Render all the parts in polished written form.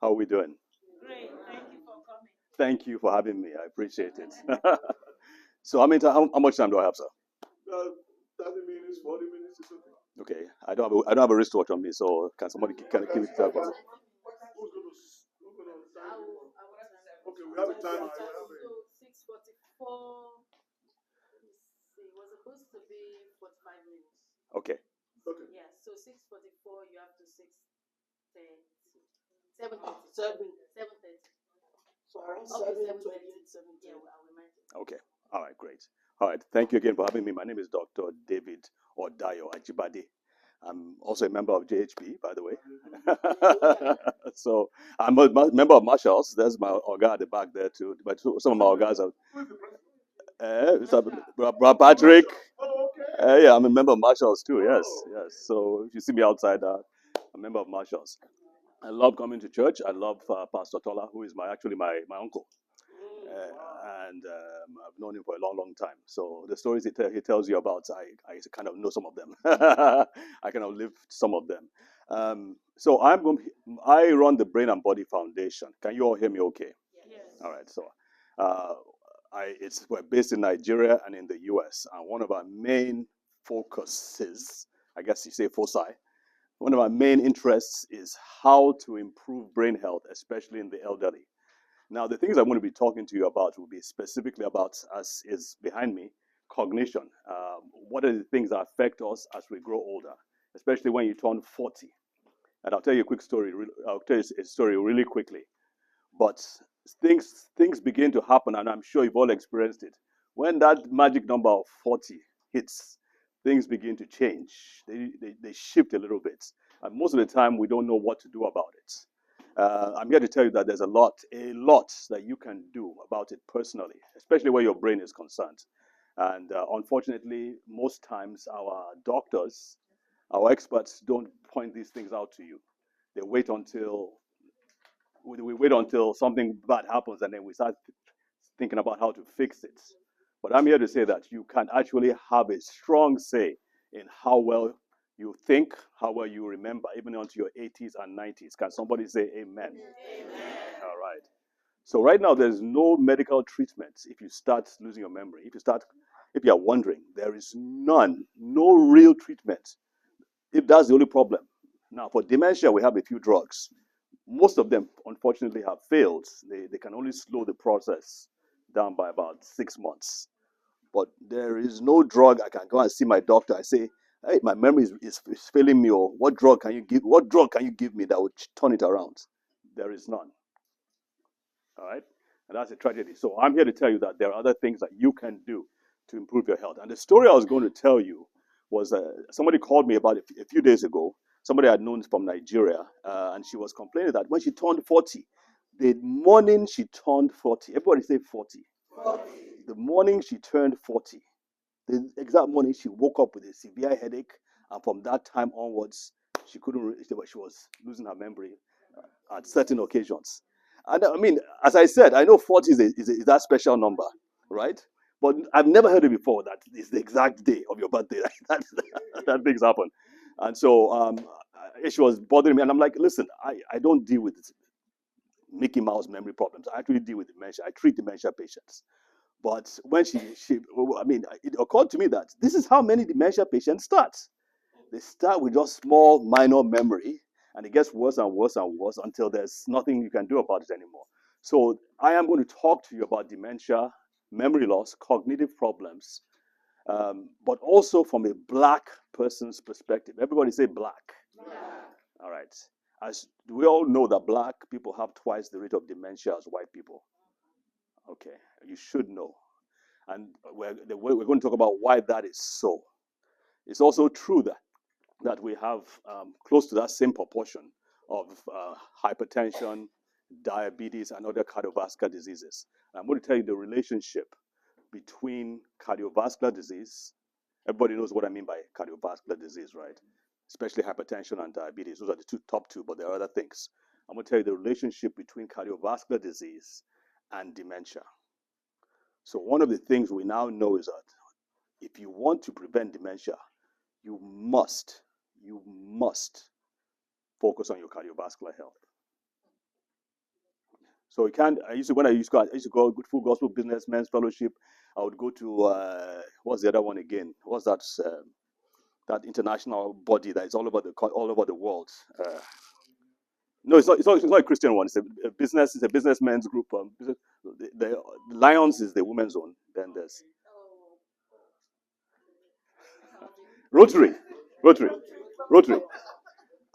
How are we doing? Great. Thank you for coming. Thank you for having me. I appreciate it. So, how much time do I have, sir? Uh, 30 minutes, 40 minutes is okay. Okay, I don't have a wristwatch on me, so can somebody can give it to me? Who's gonna time it? Okay, we have a timer. So 6:44. Let me see. It was supposed to be 45 minutes. Okay, Okay. Yeah. So 6:44. You have to 6:30. 7:30. 7:30. So around okay, 7:28. 7:30. Yeah. I will remind you. okay. All right, great. All right, thank you again for having me. My name is Dr. David Odayo Ajibade. I'm also a member of JHP, by the way. So I'm a member of Marshalls. There's my organ at the back there too. But some of my organs are. Patrick. Yeah, I'm a member of Marshalls too. Yes, yes. So if you see me outside, I'm a member of Marshalls. I love coming to church. I love Pastor Tola, who is my uncle. And I've known him for a long, long time. So the stories he tells you about, I kind of know some of them. I kind of live some of them. So I run the Brain and Body Foundation. Can you all hear me okay? Yes. All right. So uh, we're based in Nigeria and in the US. And one of our main focuses, I guess you say foci, one of our main interests is how to improve brain health, especially in the elderly. Now, the things I'm going to be talking to you about will be specifically about, as is behind me, cognition. What are the things that affect us as we grow older, especially when you turn 40? And I'll tell you a quick story. I'll tell you a story really quickly. But things begin to happen, and I'm sure you've all experienced it. When that magic number of 40 hits, things begin to change. They shift a little bit. And most of the time, we don't know what to do about it. I'm here to tell you that there's a lot that you can do about it personally, especially where your brain is concerned. And unfortunately, most times our doctors, our experts don't point these things out to you. They wait until we wait until something bad happens and then we start thinking about how to fix it. But I'm here to say that you can actually have a strong say in how well you think, how well you remember, even onto your 80s and 90s. Can somebody say amen? Amen. All right. So right now, there's no medical treatment if you start losing your memory. If you are wondering, there is none, no real treatment. If that's the only problem. Now, for dementia, we have a few drugs. Most of them, unfortunately, have failed. They can only slow the process down by about 6 months. But there is no drug I can go and see my doctor. I say, hey, my memory is failing me, or what drug can you give? What drug can you give me that would turn it around? There is none. All right, and that's a tragedy. So I'm here to tell you that there are other things that you can do to improve your health. And the story I was going to tell you was somebody called me about a few days ago. Somebody I'd known from Nigeria, and she was complaining that when she turned 40, the morning she turned 40, everybody say 40. 40. The morning she turned 40, the exact morning she woke up with a severe headache, and from that time onwards, she couldn't. She was losing her memory at certain occasions. And I mean, as I said, I know 40 is that special number, right? But I've never heard it before that it's the exact day of your birthday that things happen. And so she was bothering me, and I'm like, listen, I don't deal with Mickey Mouse memory problems. I actually deal with dementia. I treat dementia patients. But when I mean, it occurred to me that this is how many dementia patients start. They start with just small, minor memory, and it gets worse and worse and worse until there's nothing you can do about it anymore. So I am going to talk to you about dementia, memory loss, cognitive problems, but also from a black person's perspective. Everybody say black. All right. As we all know that black people have twice the rate of dementia as white people. Okay, you should know. And we're going to talk about why that is so. It's also true that we have close to that same proportion of hypertension, diabetes, and other cardiovascular diseases. And I'm going to tell you the relationship between cardiovascular disease. Everybody knows what I mean by cardiovascular disease, right? Especially hypertension and diabetes. Those are the top two, but there are other things. I'm going to tell you the relationship between cardiovascular disease and dementia. So one of the things we now know is that if you want to prevent dementia, you must focus on your cardiovascular health. So you can't. I used to go full gospel businessmen's fellowship. I would go to what's the other one again? What's that? That international body that is all over the world. No, it's not a Christian one. It's a business. It's a businessmen's group. The Lions is the women's one. Then there's Rotary, Rotary, Rotary.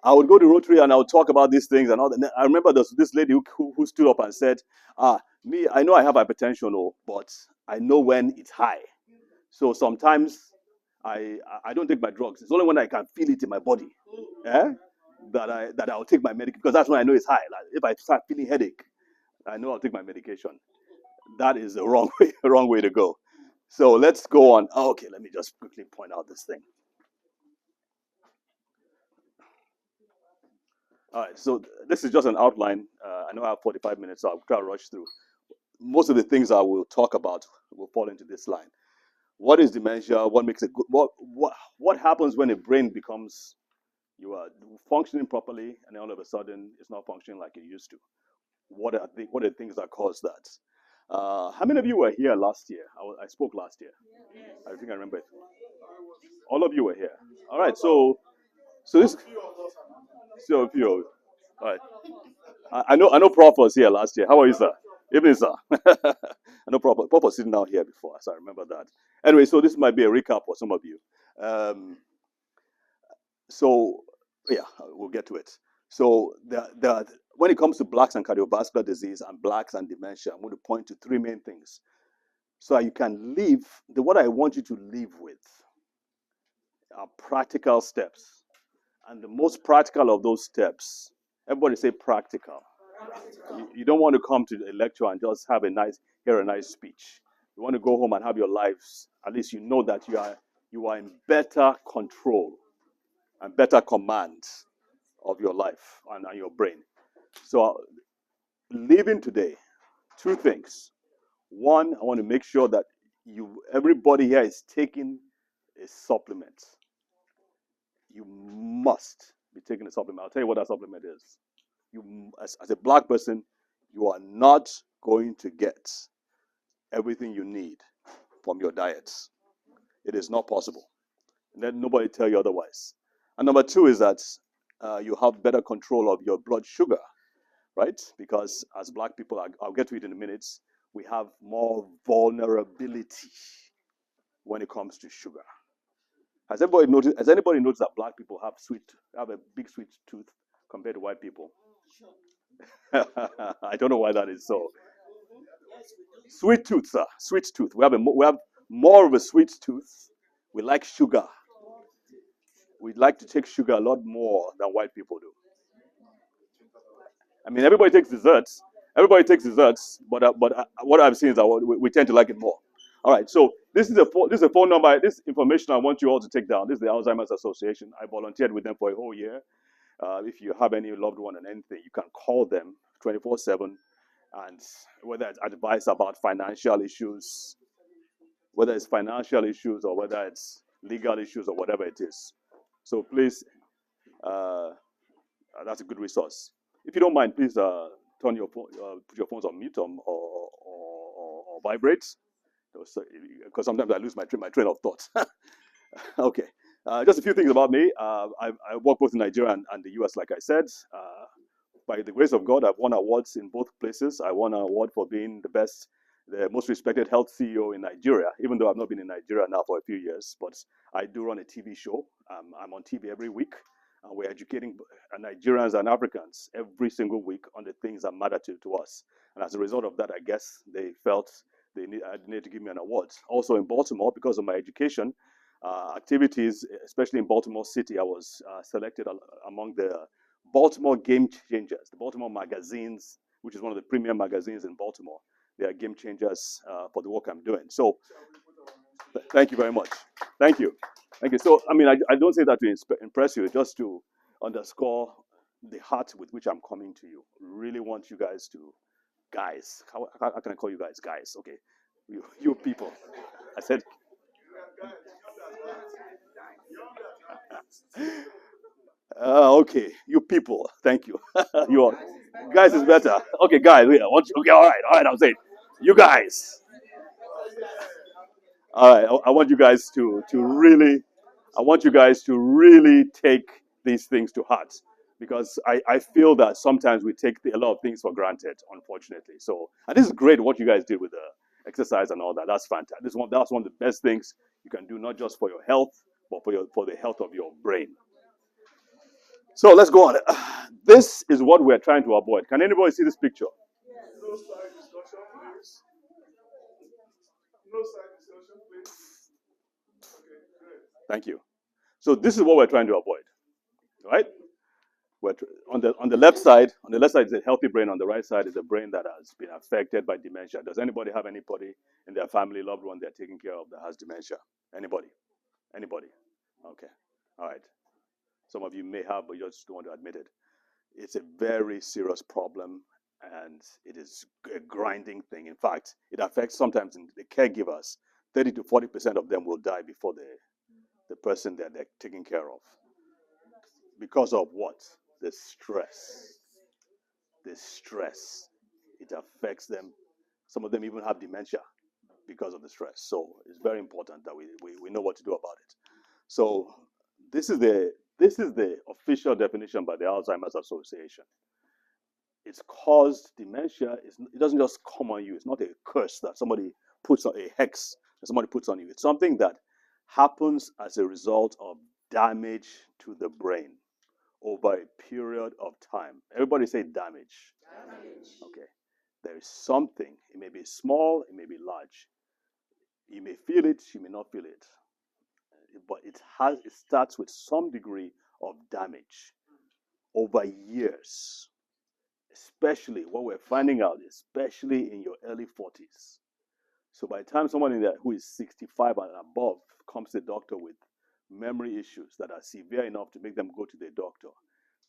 I would go to Rotary and I would talk about these things and all that. I remember this lady who stood up and said, me, I know I have hypertension, oh, but I know when it's high. So sometimes I don't take my drugs. It's only when I can feel it in my body, eh, that I'll take my medication because that's when I know it's high. Like if I start feeling headache, I know I'll take my medication. That is the wrong way, wrong way to go. So let's go on. Oh, okay, let me just quickly point out this thing. All right, so this is just an outline. I know I have 45 minutes, so I'll try to rush through. Most of the things I will talk about will fall into this line. What is dementia? What makes it good? What happens when a brain becomes you are functioning properly and then all of a sudden it's not functioning like it used to? What are the things that cause that? How many of you were here last year? I spoke last year. I think I remember it. All of you were here. All right, so this so a few. All right. I know Prof was here last year. How are you, sir? Evening, sir. I know Prof was sitting down here before, so I remember that. Anyway, so this might be a recap for some of you. Um, so yeah, we'll get to it. So when it comes to blacks and cardiovascular disease and blacks and dementia, I'm going to point to three main things. So you can live, what I want you to live with are practical steps. And the most practical of those steps, everybody say practical. You don't want to come to a lecture and just hear a nice speech. You want to go home and have your lives. At least you know that you are in better control and better command of your life and your brain. So living today, two things. One, I want to make sure that everybody here is taking a supplement. You must be taking a supplement. I'll tell you what that supplement is. As a black person, you are not going to get everything you need from your diets. It is not possible. And let nobody tell you otherwise. And number two is that you have better control of your blood sugar, right? Because as black people, I'll get to it in a minute, we have more vulnerability when it comes to sugar. Has anybody noticed that black people have a big sweet tooth compared to white people? I don't know why that is so. Sweet tooth, sir. Sweet tooth. We have more of a sweet tooth. We like sugar. We like to take sugar a lot more than white people do. I mean, everybody takes desserts. But what I've seen is that we tend to like it more. All right. So this is a phone number. This information I want you all to take down. This is the Alzheimer's Association. I volunteered with them for a whole year. If you have any loved one and anything, you can call them 24/7, and whether it's advice about financial issues, whether it's financial issues or whether it's legal issues or whatever it is. So please, that's a good resource. If you don't mind, please turn your phone, put your phones on mute or vibrate, because sometimes I lose my train of thought. Okay, just a few things about me. I work both in Nigeria and the US, like I said. By the grace of God, I've won awards in both places. I won an award for being the most respected health CEO in Nigeria, even though I've not been in Nigeria now for a few years. But I do run a TV show. I'm on TV every week. And we're educating Nigerians and Africans every single week on the things that matter to us. And as a result of that, I guess they felt they needed to give me an award. Also in Baltimore, because of my education, activities, especially in Baltimore City, I was selected among the Baltimore Game Changers, the Baltimore magazines, which is one of the premier magazines in Baltimore. They are game changers for the work I'm doing. So thank you very much. Thank you. Thank you. So, I mean, I don't say that to impress you, just to underscore the heart with which I'm coming to you. Really want you guys guys, how can I call you guys? Guys, okay. You people. I said, Okay, you people, thank you. You all, guys is better. Okay, guys, yeah, okay, all right. I'm saying, you guys. All right, I want you guys to really, I want you guys to really take these things to heart because I feel that sometimes we take a lot of things for granted, unfortunately. So, and this is great what you guys did with the exercise and all that. That's fantastic. That's one of the best things you can do, not just for your health, but for the health of your brain. So let's go on. This is what we're trying to avoid. Can anybody see this picture? No side discussion, please. No side discussion, please. Okay, great. Thank you. So this is what we're trying to avoid, right? On the left side is a healthy brain. On the right side is a brain that has been affected by dementia. Does anybody have anybody in their family, loved one they're taking care of that has dementia? Anybody? Anybody? Okay. All right. Some of you may have, but you just don't want to admit it. It's a very serious problem, and it is a grinding thing. In fact, it affects sometimes the caregivers. 30 to 40% of them will die before the person that they're taking care of. Because of what? The stress. The stress. It affects them. Some of them even have dementia because of the stress. So it's very important that we know what to do about it. So this is the official definition by the Alzheimer's Association. It's caused dementia. It doesn't just come on you. It's not a curse that somebody puts on, a hex that somebody puts on you. It's something that happens as a result of damage to the brain over a period of time. Everybody say damage. Damage. Okay. There is something. It may be small, it may be large. You may feel it, you may not feel it. But it starts with some degree of damage over years. Especially what we're finding out, especially in your early 40s. So by the time someone in there who is 65 and above comes to the doctor with memory issues that are severe enough to make them go to the doctor,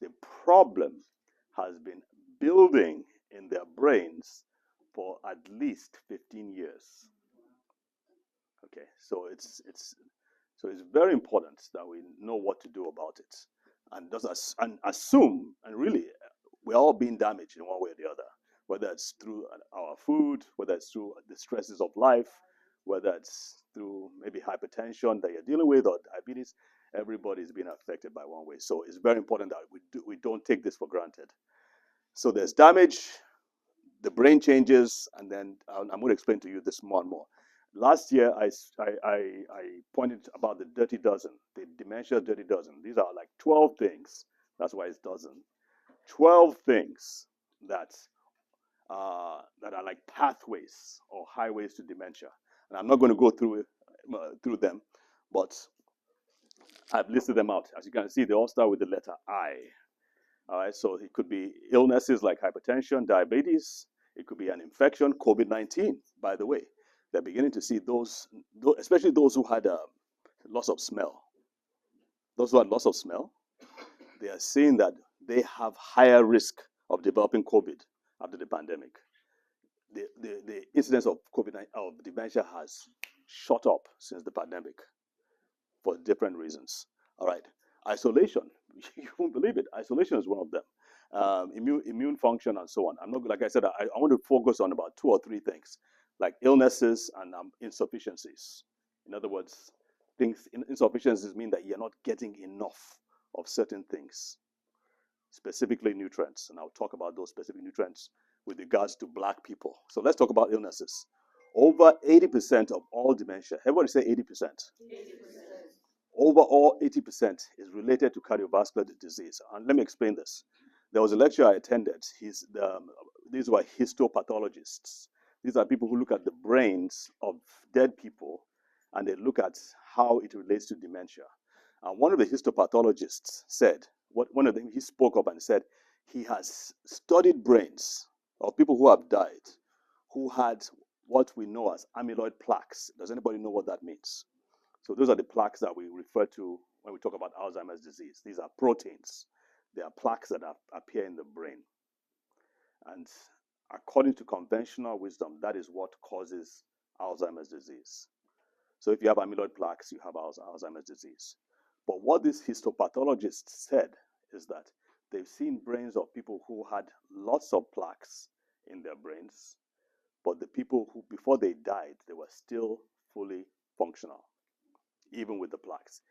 the problem has been building in their brains for at least 15 years. Okay, so it's very important that we know what to do about it, and just and assume, and really, we're all being damaged in one way or the other, whether it's through our food, whether it's through the stresses of life, whether it's through maybe hypertension that you're dealing with or diabetes. Everybody's being affected by one way. So it's very important that we don't take this for granted. So there's damage, the brain changes, and then I'm going to explain to you this more and more. Last year, I pointed about the dirty dozen, the dementia dirty dozen. These are like 12 things. That's why it's dozen. 12 things that that are like pathways or highways to dementia. And I'm not going to go through them, but I've listed them out. As you can see, they all start with the letter I. All right, so it could be illnesses like hypertension, diabetes. It could be an infection, COVID-19, by the way. They're beginning to see those, especially those who had loss of smell. Those who had loss of smell, they are seeing that they have higher risk of developing COVID after the pandemic. The incidence of COVID-19, of dementia has shot up since the pandemic for different reasons. All right, isolation. You won't believe it. Isolation is one of them. Immune function and so on. I'm not, like I said, I want to focus on about 2 or 3 things, like illnesses and insufficiencies. In other words, insufficiencies mean that you're not getting enough of certain things, specifically nutrients. And I'll talk about those specific nutrients with regards to black people. So let's talk about illnesses. Over 80% of all dementia, everybody say 80%. 80%. Overall, 80% is related to cardiovascular disease. And let me explain this. There was a lecture I attended. These were histopathologists. These are people who look at the brains of dead people and they look at how it relates to dementia. And one of the histopathologists said, one of them, he spoke up and said he has studied brains of people who have died, who had what we know as amyloid plaques. Does anybody know what that means? So those are the plaques that we refer to when we talk about Alzheimer's disease. These are proteins. They are plaques that appear in the brain. And according to conventional wisdom, that is what causes Alzheimer's disease. So if you have amyloid plaques, you have Alzheimer's disease. But what this histopathologist said is that they've seen brains of people who had lots of plaques in their brains, but the people who, before they died, they were still fully functional, even with the plaques.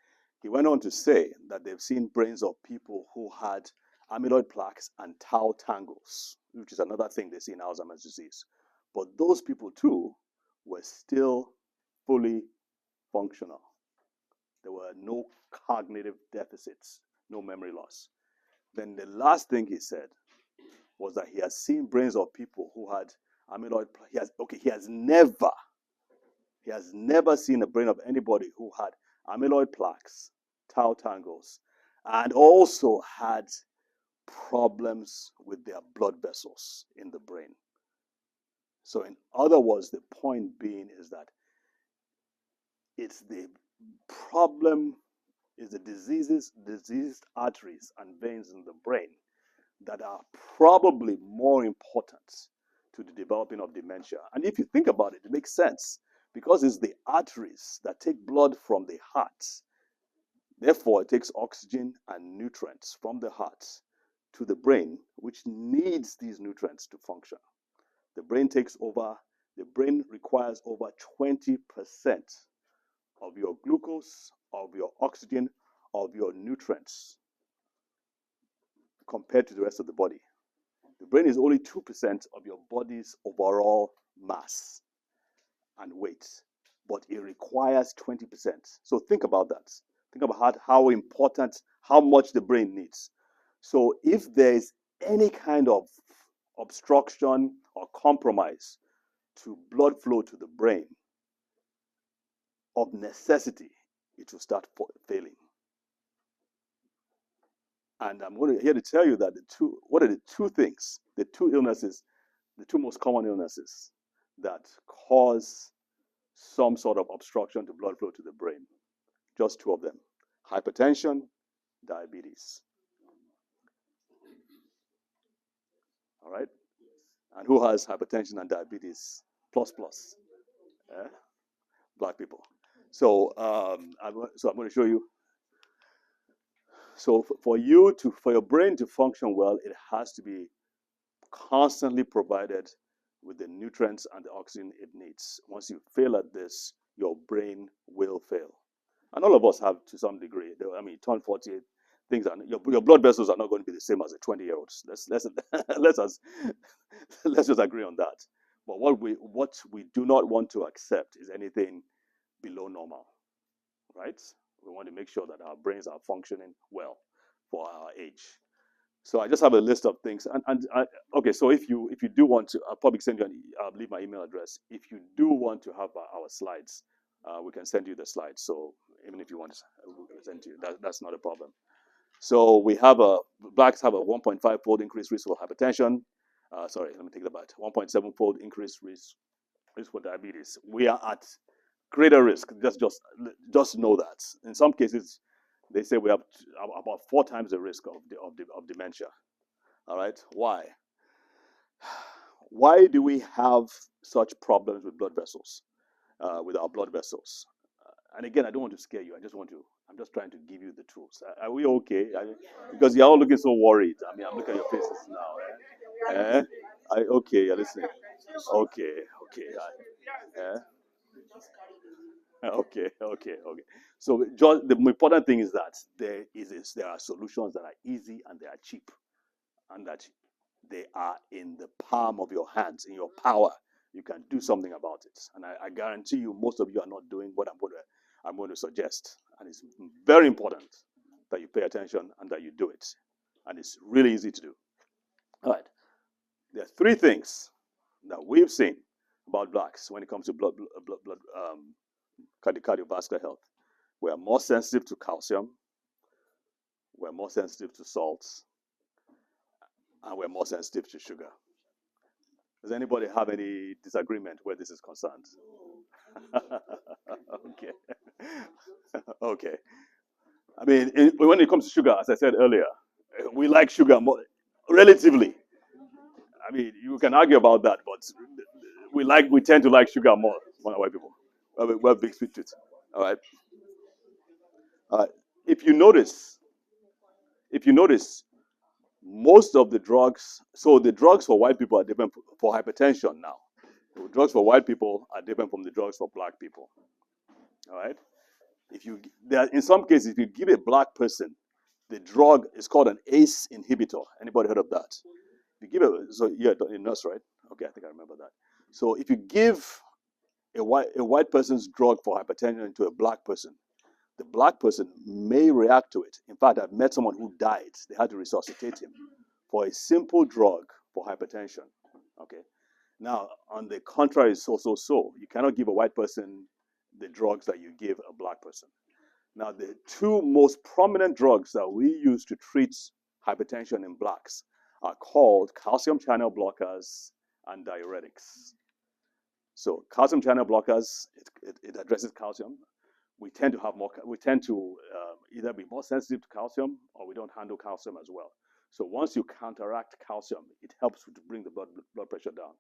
He went on to say that they've seen brains of people who had amyloid plaques and tau tangles, which is another thing they see in Alzheimer's disease. But those people too were still fully functional. There were no cognitive deficits, no memory loss. Then the last thing he said was that he has seen brains of people who had amyloid. He has never seen a brain of anybody who had amyloid plaques, tau tangles, and also had problems with their blood vessels in the brain. So in other words, the point being is that it's the problem is the diseased arteries and veins in the brain that are probably more important to the developing of dementia. And if you think about it, it makes sense because it's the arteries that take blood from the heart. Therefore, it takes oxygen and nutrients from the heart to the brain, which needs these nutrients to function. The brain requires over 20% of your glucose, of your oxygen, of your nutrients compared to the rest of the body. The brain is only 2% of your body's overall mass and weight, but it requires 20%. So think about that. Think about how important, how much the brain needs. So if there is any kind of obstruction or compromise to blood flow to the brain, of necessity, it will start failing. And I'm here to tell you that what are the two illnesses, the two most common illnesses that cause some sort of obstruction to blood flow to the brain? Just two of them: hypertension, diabetes. All right? And who has hypertension and diabetes plus plus? Eh? Black people. So I'm going to show you. So for your brain to function well, it has to be constantly provided with the nutrients and the oxygen it needs. Once you fail at this, your brain will fail. And all of us have to some degree. I mean, turn 48, things are your blood vessels are not going to be the same as a 20-year-old's. Let's just agree on that. But what we do not want to accept is anything below normal, right? We want to make sure that our brains are functioning well for our age. So I just have a list of things. Okay, so if you do want to, I'll probably send you I'll leave my email address. If you do want to have our slides, we can send you the slides. So even if you want to send to you, that's not a problem. So we have blacks have a 1.5-fold increased risk for hypertension. Sorry, let me take that back. 1.7-fold increased risk for diabetes. We are at greater risk. Just know that. In some cases, they say we have about 4 times the risk of dementia. All right. Why? Why do we have such problems with blood vessels, with our blood vessels? And again, I don't want to scare you. I'm just trying to give you the tools. Are we okay? Because you're all looking so worried. I mean, I'm looking at your faces now. Okay, you're listening. Okay. Okay. So just the important thing is that there are solutions that are easy and they are cheap, and that they are in the palm of your hands, in your power. You can do something about it, and I guarantee you, most of you are not doing what I'm going to suggest, and it's very important that you pay attention and that you do it, and it's really easy to do. All right, there are 3 things that we've seen about blacks when it comes to blood cardiovascular health. We are more sensitive to calcium, we're more sensitive to salts, and we're more sensitive to sugar. Does anybody have any disagreement where this is concerned? Okay. Okay. I mean, when it comes to sugar, as I said earlier, we like sugar more, relatively. I mean, you can argue about that, but we tend to like sugar more than white people. We have big sweet tooth. All right. If you notice, if you notice, most of the drugs, so the drugs for white people are different for hypertension now. The drugs for white people are different from the drugs for black people. All right. In some cases, if you give a black person the drug is called an ACE inhibitor. Anybody heard of that? You give it, so yeah, a nurse, right? Okay, I think I remember that. So if you give a white person's drug for hypertension to a black person, the black person may react to it. In fact, I've met someone who died. They had to resuscitate him for a simple drug for hypertension. Okay. Now, on the contrary, it's so. You cannot give a white person the drugs that you give a black person. Now, the two most prominent drugs that we use to treat hypertension in blacks are called calcium channel blockers and diuretics. So, calcium channel blockers, it addresses calcium. We tend to either be more sensitive to calcium or we don't handle calcium as well. So once you counteract calcium, it helps to bring the blood pressure down.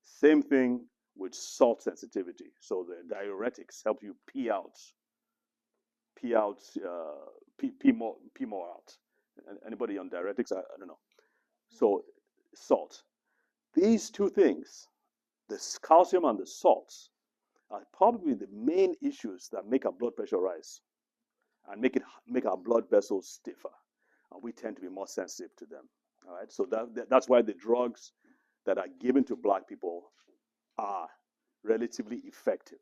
Same thing with salt sensitivity. So the diuretics help you pee more out. Anybody on diuretics? I don't know. So salt. These two things, the calcium and the salts, are probably the main issues that make our blood pressure rise and make our blood vessels stiffer. And we tend to be more sensitive to them. All right. So that's why the drugs that are given to black people are relatively effective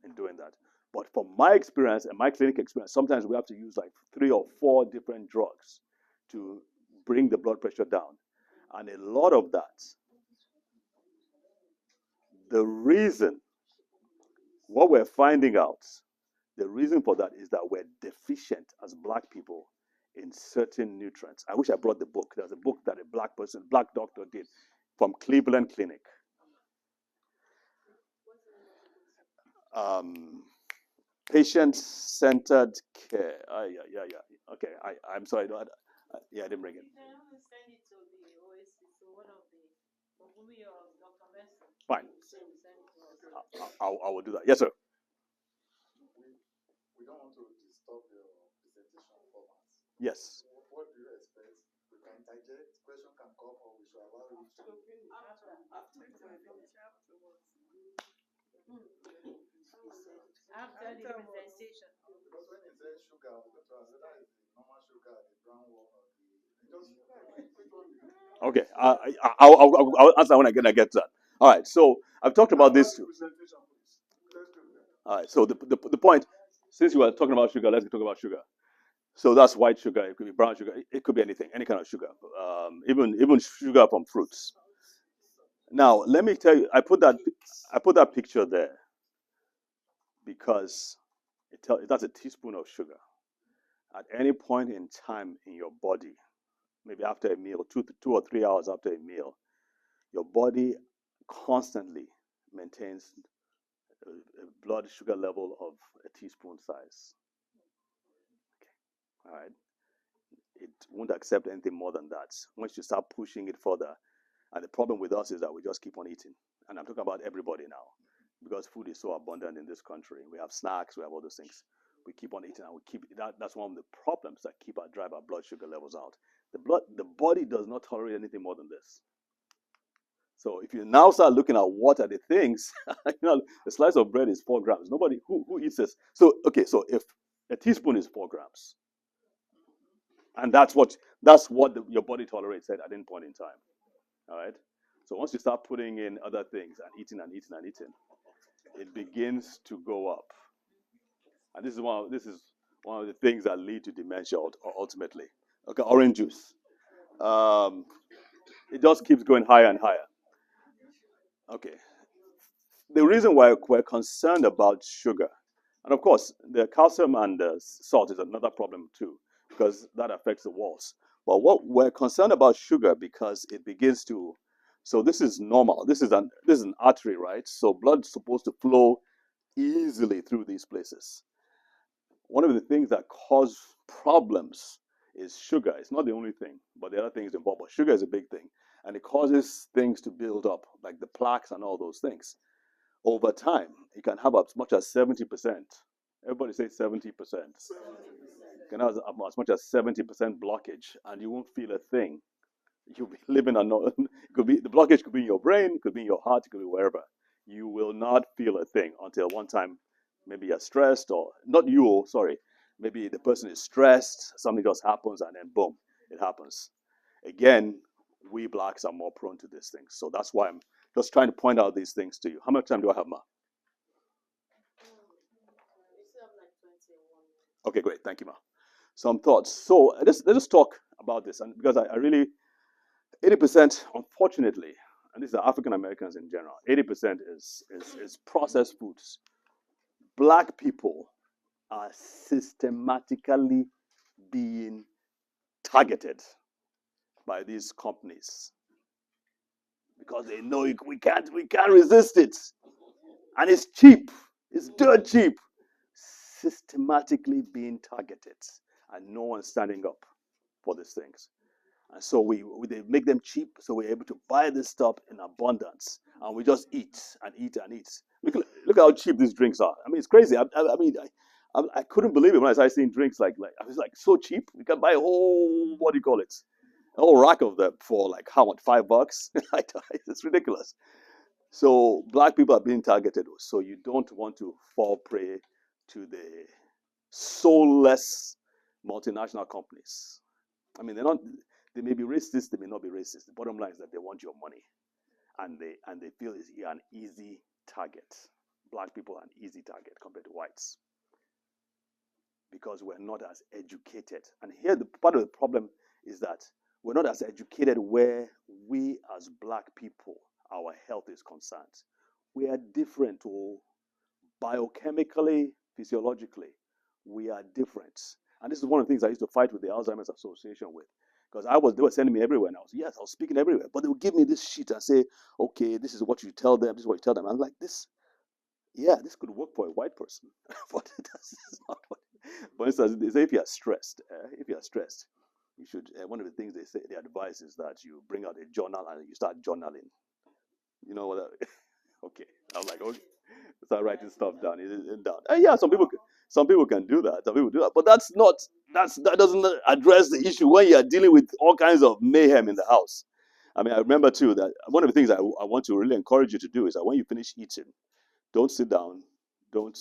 in doing that. But from my experience and my clinic experience, sometimes we have to use like 3 or 4 different drugs to bring the blood pressure down. And a lot of that, the reason, what we're finding out, the reason for that is that we're deficient as black people in certain nutrients. I wish I brought the book. There's a book that a black doctor did from Cleveland Clinic. Patient-centered care. Yeah. Okay, I'm sorry. I didn't bring it. Fine. I will do that. Yes, sir. We don't want to disturb your presentation format. Yes. What do you expect? We can interject, question can come, or we should allow you to. After the presentation. Because when you say sugar, we don't know whether it's the normal sugar, the brown one, or Okay, I'll answer when I get to that. All right, so I've talked about this too. All right, so the point, since you were talking about sugar, let's talk about sugar. So that's white sugar. It could be brown sugar. It could be anything, any kind of sugar. Even sugar from fruits. Now, let me tell you, I put that picture there because that's a teaspoon of sugar. At any point in time in your body, maybe after a meal, 2 or 3 hours after a meal, your body constantly maintains a blood sugar level of a teaspoon size. Okay. All right. It won't accept anything more than that. Once you start pushing it further, and the problem with us is that we just keep on eating. And I'm talking about everybody now, because food is so abundant in this country. We have snacks, we have all those things. We keep on eating, and we keep that. That's one of the problems that drive our blood sugar levels out. The body does not tolerate anything more than this. So if you now start looking at what are the things, a slice of bread is 4 grams. Nobody who eats this. So okay, so if a teaspoon is 4 grams, and that's what your body tolerates at any point in time. All right. So once you start putting in other things and eating, it begins to go up. And this is one of the things that lead to dementia ultimately. Okay, orange juice. It just keeps going higher and higher. Okay. The reason why we're concerned about sugar, and of course, the calcium and the salt is another problem too, because that affects the walls. But what we're concerned about sugar because it begins to, so this is normal. This is an artery, right? So blood's supposed to flow easily through these places. One of the things that cause problems is sugar. It's not the only thing, but the other things involved. But sugar is a big thing, and it causes things to build up, like the plaques and all those things. Over time, it can have as much as 70%. Everybody say 70%. can have as much as 70% blockage, and you won't feel a thing. You'll be living on. It could be the blockage could be in your brain, it could be in your heart, it could be wherever. You will not feel a thing until one time, maybe you're stressed, or not you. Sorry, maybe the person is stressed. Something just happens, and then boom, it happens. Again, we blacks are more prone to these things, so that's why I'm just trying to point out these things to you. How much time do I have, Ma? You still have like 21. Okay, great. Thank you, Ma. Some thoughts. So let's talk about this, and because I really 80%, unfortunately, and these are African Americans in general, 80% is processed foods. Black people are systematically being targeted by these companies because they know we can't resist it, and it's cheap. It's dirt cheap. Systematically being targeted, and no one's standing up for these things. And so they make them cheap, so we're able to buy this stuff in abundance, and we just eat and eat and eat. Look how cheap these drinks are. I mean, it's crazy. I couldn't believe it when I started seeing drinks like I was like so cheap. We can buy a whole what do you call it, a whole rack of them for like how much, $5? It's ridiculous. So black people are being targeted. So you don't want to fall prey to the soulless multinational companies. I mean, they're not. They may be racist. They may not be racist. The bottom line is that they want your money, and they feel you're an easy target. Black people are an easy target compared to whites because we're not as educated. And here, the part of the problem is that we're not as educated where we as black people, our health is concerned. We are different, biochemically, physiologically. We are different. And this is one of the things I used to fight with the Alzheimer's Association with. Because they were sending me everywhere, and I was speaking everywhere. But they would give me this sheet and say, okay, this is what you tell them, this is what you tell them. I'm like, this could work for a white person. But this is not what. For instance, they say if you're stressed, you should, one of the things they say, the advice is that you bring out a journal and you start journaling. You know what? Okay. I'm like, okay. Start writing stuff down. Yeah, some people can do that. Some people do that, but that doesn't address the issue when you are dealing with all kinds of mayhem in the house. I mean, I remember too that one of the things I want to really encourage you to do is that when you finish eating, don't sit down in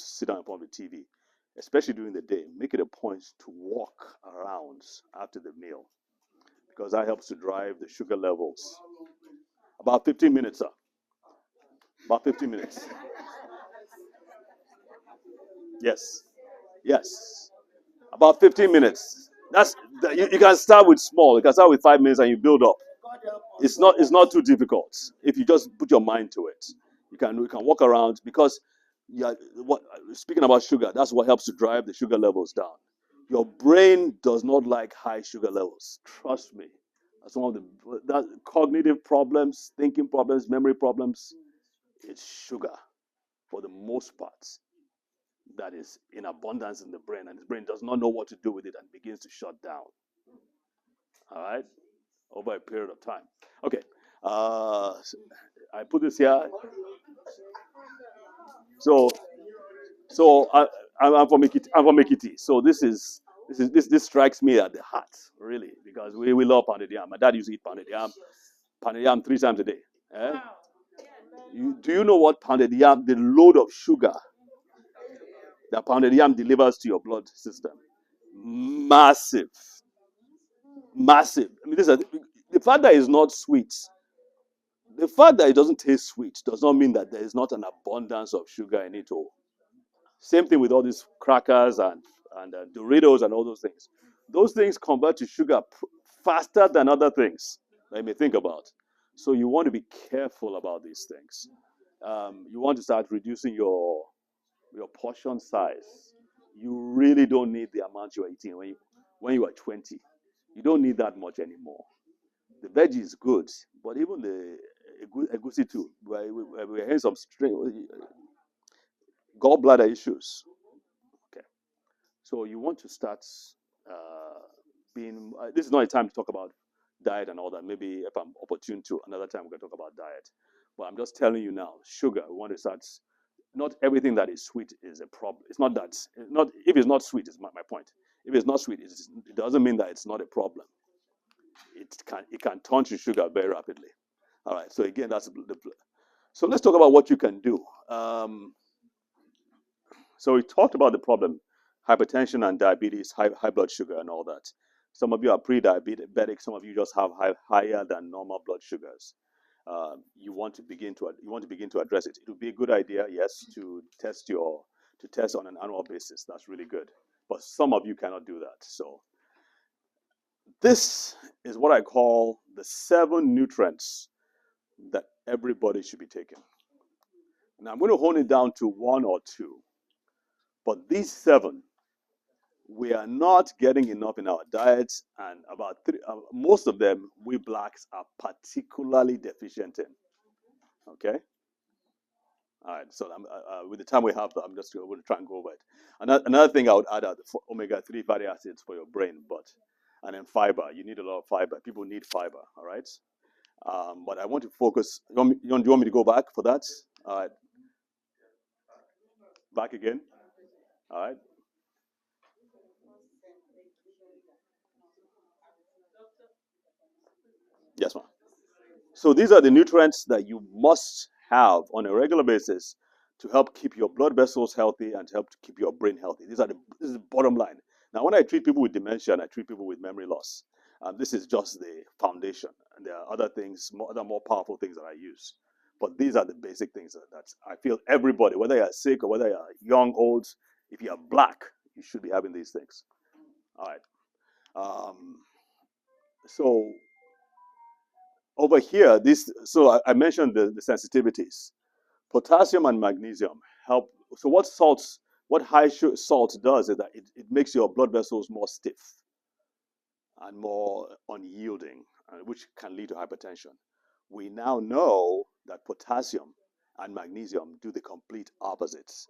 front of the TV, especially during the day. Make it a point to walk around after the meal because that helps to drive the sugar levels. About 15 minutes, sir. About 15 minutes. Yes. Yes. About 15 minutes. You can start with small. You can start with 5 minutes and you build up. It's not too difficult if you just put your mind to it. You can walk around because speaking about sugar, that's what helps to drive the sugar levels down. Your brain does not like high sugar levels. Trust me. That's one of the cognitive problems, thinking problems, memory problems. It's sugar for the most part that is in abundance in the brain, and the brain does not know what to do with it and begins to shut down. All right, over a period of time. Okay, I put this here. So I'm from Ekiti. So this strikes me at the heart, really, because we love pounded yam. My dad used to eat pounded yam 3 times a day. Eh? Do you know what pounded yam, the load of sugar that pounded yam delivers to your blood system? Massive. Massive. I mean, the fact that it's not sweet, the fact that it doesn't taste sweet does not mean that there is not an abundance of sugar in it all. Same thing with all these crackers and Doritos and all those things. Those things convert to sugar faster than other things that you may think about. So you want to be careful about these things. You want to start reducing your portion size. You really don't need the amount you are eating when you are 20. You don't need that much anymore. The veggie is good, but even the egusi too. We're hearing some gallbladder issues. Okay, so you want to start being. This is not a time to talk about diet and all that. Maybe if I'm opportune to another time, we're going to talk about diet. But I'm just telling you now, sugar. We want to start. Not everything that is sweet is a problem. It's not that. Not if it's not sweet. Is my point. If it's not sweet, it doesn't mean that it's not a problem. It can turn to sugar very rapidly. All right. So again, so let's talk about what you can do. So we talked about the problem, hypertension and diabetes, high blood sugar, and all that. Some of you are pre-diabetic. Some of you just have higher than normal blood sugars. You want to begin to address it. It would be a good idea, yes, to test on an annual basis. That's really good. But some of you cannot do that. So this is what I call the 7 nutrients that everybody should be taking. And I'm going to hone it down to 1 or 2. But these 7, we are not getting enough in our diets, and about most of them, we blacks are particularly deficient in. Okay? All right, so with the time we have, I'm just going to try and go over it. Another thing I would add are the omega-3 fatty acids for your brain, and then fiber. You need a lot of fiber. People need fiber, all right? But I want to focus. Do you want me to go back for that? All right. Back again. All right. Yes, ma'am. So these are the nutrients that you must have on a regular basis to help keep your blood vessels healthy and to help to keep your brain healthy. This is the bottom line. Now, when I treat people with dementia and I treat people with memory loss, this is just the foundation. And there are other things, other more powerful things that I use. But these are the basic things that I feel everybody, whether you're sick or whether you're young, old, if you're black, you should be having these things. All right. So over here, I mentioned the sensitivities. Potassium and magnesium help. So what high salt does is that it makes your blood vessels more stiff and more unyielding, which can lead to hypertension. We now know that potassium and magnesium do the complete opposites.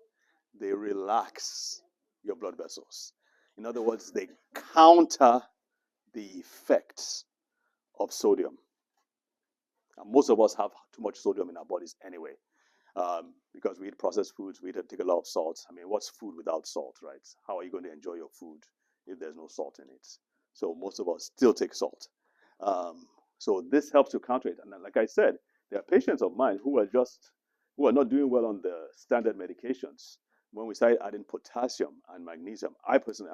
They relax your blood vessels. In other words, they counter the effects of sodium. And most of us have too much sodium in our bodies anyway, because we eat processed foods, we take a lot of salt. I mean, what's food without salt, right? How are you going to enjoy your food if there's no salt in it? So most of us still take salt. So this helps to counter it. And like I said, there are patients of mine who are not doing well on the standard medications. When we started adding potassium and magnesium, I personally,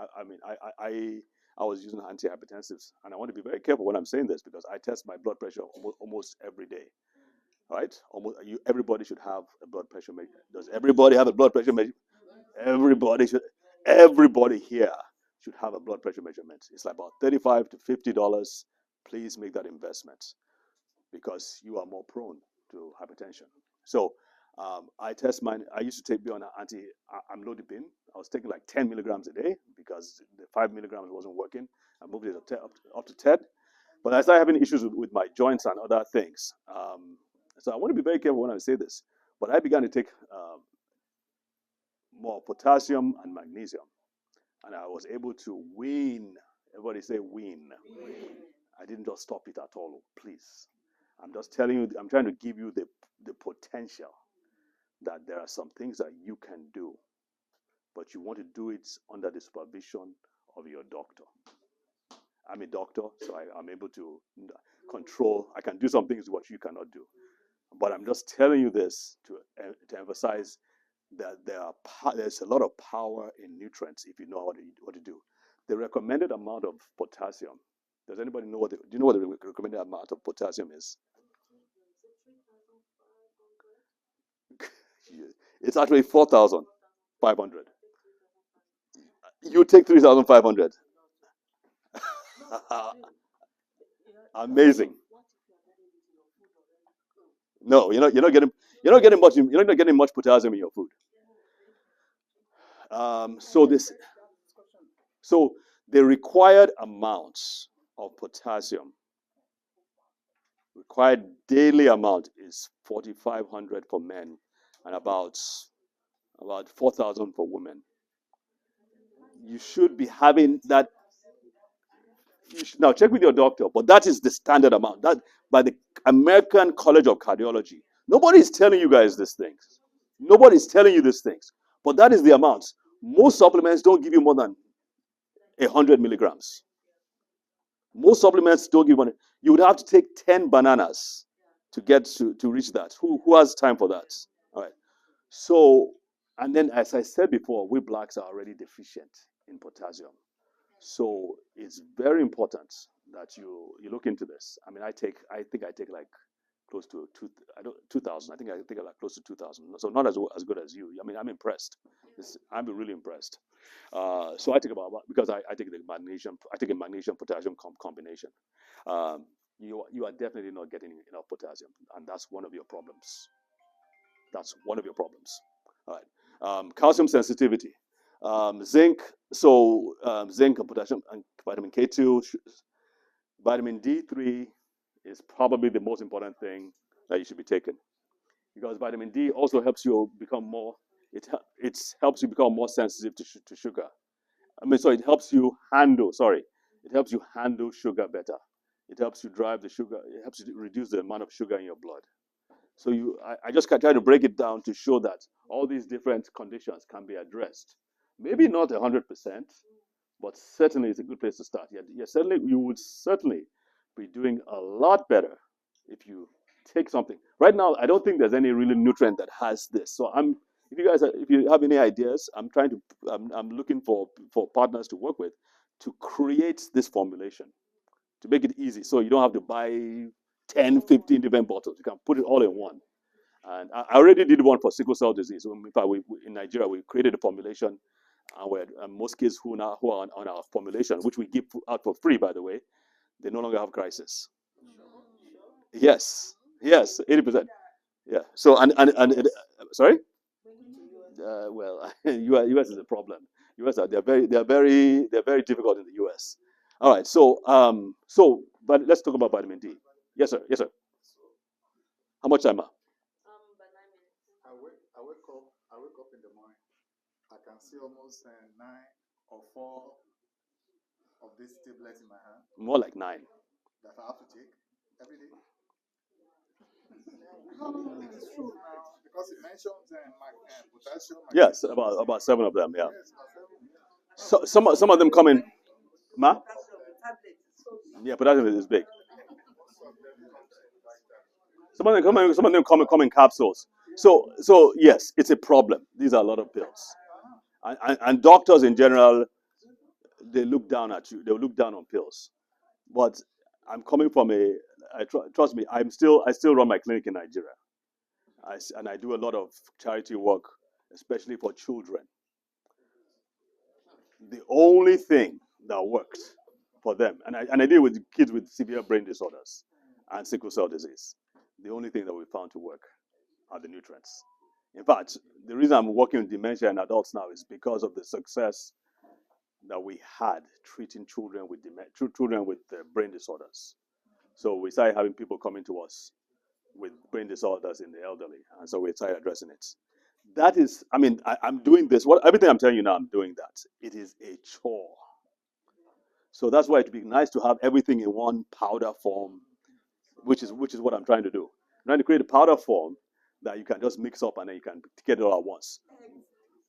I was using antihypertensives, and I want to be very careful when I'm saying this because I test my blood pressure almost every day. Right? Everybody should have a blood pressure measure. Does everybody have a blood pressure measure? Everybody here should have a blood pressure measurement. It's like about $35 to $50. Please make that investment because you are more prone to hypertension. So I test mine. I used to be on amlodipine. I was taking like 10 milligrams a day because the 5 milligrams wasn't working. I moved it up to 10. But I started having issues with my joints and other things. So I want to be very careful when I say this. But I began to take more potassium and magnesium. And I was able to wean. Everybody say wean. I didn't just stop it at all, please. I'm just telling you, I'm trying to give you the potential that there are some things that you can do, but you want to do it under the supervision of your doctor. I'm a doctor, so I'm able to control. I can do some things what you cannot do. But I'm just telling you this to emphasize that there's a lot of power in nutrients if you know what to do. The recommended amount of potassium. Does anybody know do you know what the recommended amount of potassium is? It's actually 4,500. You take 3,500. Amazing. No, you're not getting much potassium in your food. So the required amounts of potassium, required daily amount is 4,500 for men and about 4,000 for women. You should be having that. Now check with your doctor, but that is the standard amount. That by the American College of Cardiology. Nobody is telling you guys these things. Nobody is telling you these things. But that is the amount. Most supplements don't give you more than 100 milligrams. Most supplements don't give one. You would have to take 10 bananas to get to reach that. Who has time for that? All right. So, and then as I said before, we blacks are already deficient in potassium. So it's very important that you look into this. I mean, I think I take like close to 2,000. I think like close to 2,000. So not as good as you. I mean, I'm impressed. I'm really impressed. So I take because I take the magnesium. I take a magnesium potassium combination. Um, you are definitely not getting enough potassium, and that's one of your problems. That's one of your problems. All right. Calcium sensitivity. Zinc. So zinc and potassium and vitamin K2, vitamin D3 is probably the most important thing that you should be taking, because vitamin D also helps you become more. It helps you become more sensitive to sugar. I mean, so it helps you handle. Sorry, it helps you handle sugar better. It helps you drive the sugar. It helps you reduce the amount of sugar in your blood. So I just try to break it down to show that all these different conditions can be addressed. Maybe not 100%, but certainly it's a good place to start. You would certainly be doing a lot better if you take something. Right now, I don't think there's any really nutrient that has this. So if you have any ideas, I'm looking for partners to work with to create this formulation to make it easy. So you don't have to buy 10, 15 different bottles. You can put it all in one. And I already did one for sickle cell disease. In fact, in Nigeria, we created a formulation, and most kids who are on our formulation, which we give out for free, by the way, they no longer have crisis. Yes, yes, 80%. Yeah. So sorry. Well, US is a problem. US are they're very difficult in the US. All right. But let's talk about vitamin D. Yes, sir. Yes, sir. How much time? But 9 minutes. I wake up in the morning. I can see almost 9 or 4 of these tablets in my hand More like 9. that I have to take every day. No, it is true now because it mentions potassium. Yes, about 7 of them. Yeah. Yes, So some of them come in. Ma? Yeah, potassium is big. Some of them come in capsules. So yes, it's a problem. These are a lot of pills, and doctors in general, they look down at you. They look down on pills. But I'm coming from trust me. I still run my clinic in Nigeria, and I do a lot of charity work, especially for children. The only thing that worked for them, and I deal with kids with severe brain disorders and sickle cell disease. The only thing that we found to work are the nutrients. In fact, the reason I'm working with dementia in adults now is because of the success that we had treating children with brain disorders. So we started having people coming to us with brain disorders in the elderly, and so we started addressing it. That is, I mean, I'm doing this. Everything I'm telling you now, I'm doing that. It is a chore. So that's why it'd be nice to have everything in one powder form, which is what I'm trying to do. I'm trying to create a powder form that you can just mix up and then you can get it all at once.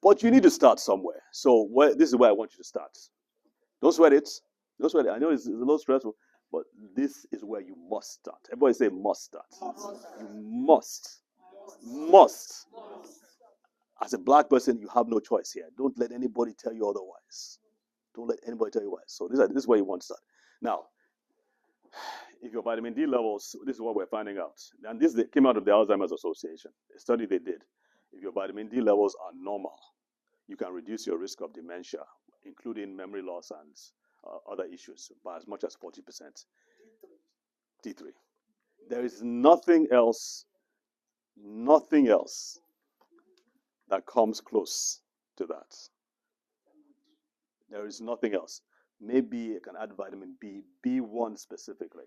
But you need to start somewhere. So this is where I want you to start. Don't sweat it. Don't sweat it. I know it's a little stressful, but this is where you must start. Everybody say must start. You must. Must. As a black person, you have no choice here. Don't let anybody tell you otherwise. Don't let anybody tell you why. So this is where you want to start. Now, if your vitamin D levels, this is what we're finding out. And this came out of the Alzheimer's Association, a study they did. If your vitamin D levels are normal, you can reduce your risk of dementia, including memory loss and other issues, by as much as 40%. D3. There is nothing else that comes close to that. There is nothing else. Maybe I can add vitamin B, B1 specifically.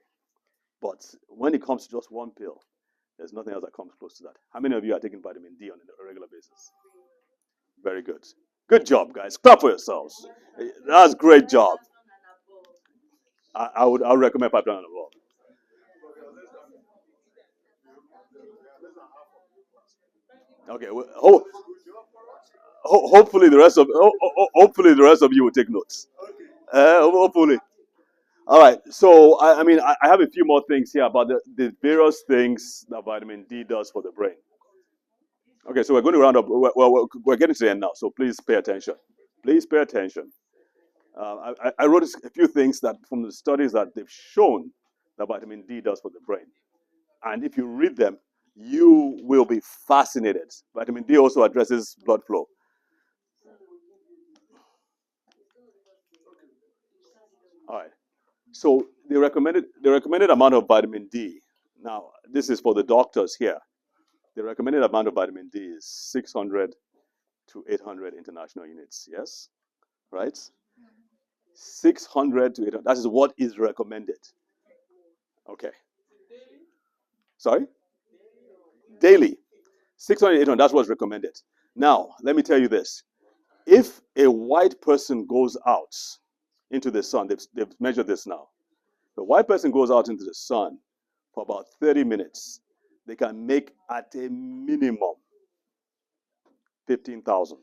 But when it comes to just one pill, there's nothing else that comes close to that. How many of you are taking vitamin D on a regular basis? Very good. Good job, guys. Clap for yourselves. That's a great job. I would recommend 5 and above. Okay. Well, hopefully the rest of you will take notes. Hopefully. All right. So, I mean, I have a few more things here about the various things that vitamin D does for the brain. Okay, so we're going to round up. We're getting to the end now, so please pay attention. Please pay attention. I wrote a few things that from the studies that they've shown that vitamin D does for the brain. And if you read them, you will be fascinated. Vitamin D also addresses blood flow. All right. So the recommended amount of vitamin D. Now, this is for the doctors here. The recommended amount of vitamin D is 600 to 800 international units. Yes, right? 600 to 800. That is what is recommended. Okay. Sorry? Daily. 600 to 800. That's what's recommended. Now, let me tell you this. If a white person goes out into the sun, they've measured this now. The white person goes out into the sun for about 30 minutes, they can make at a minimum 15,000.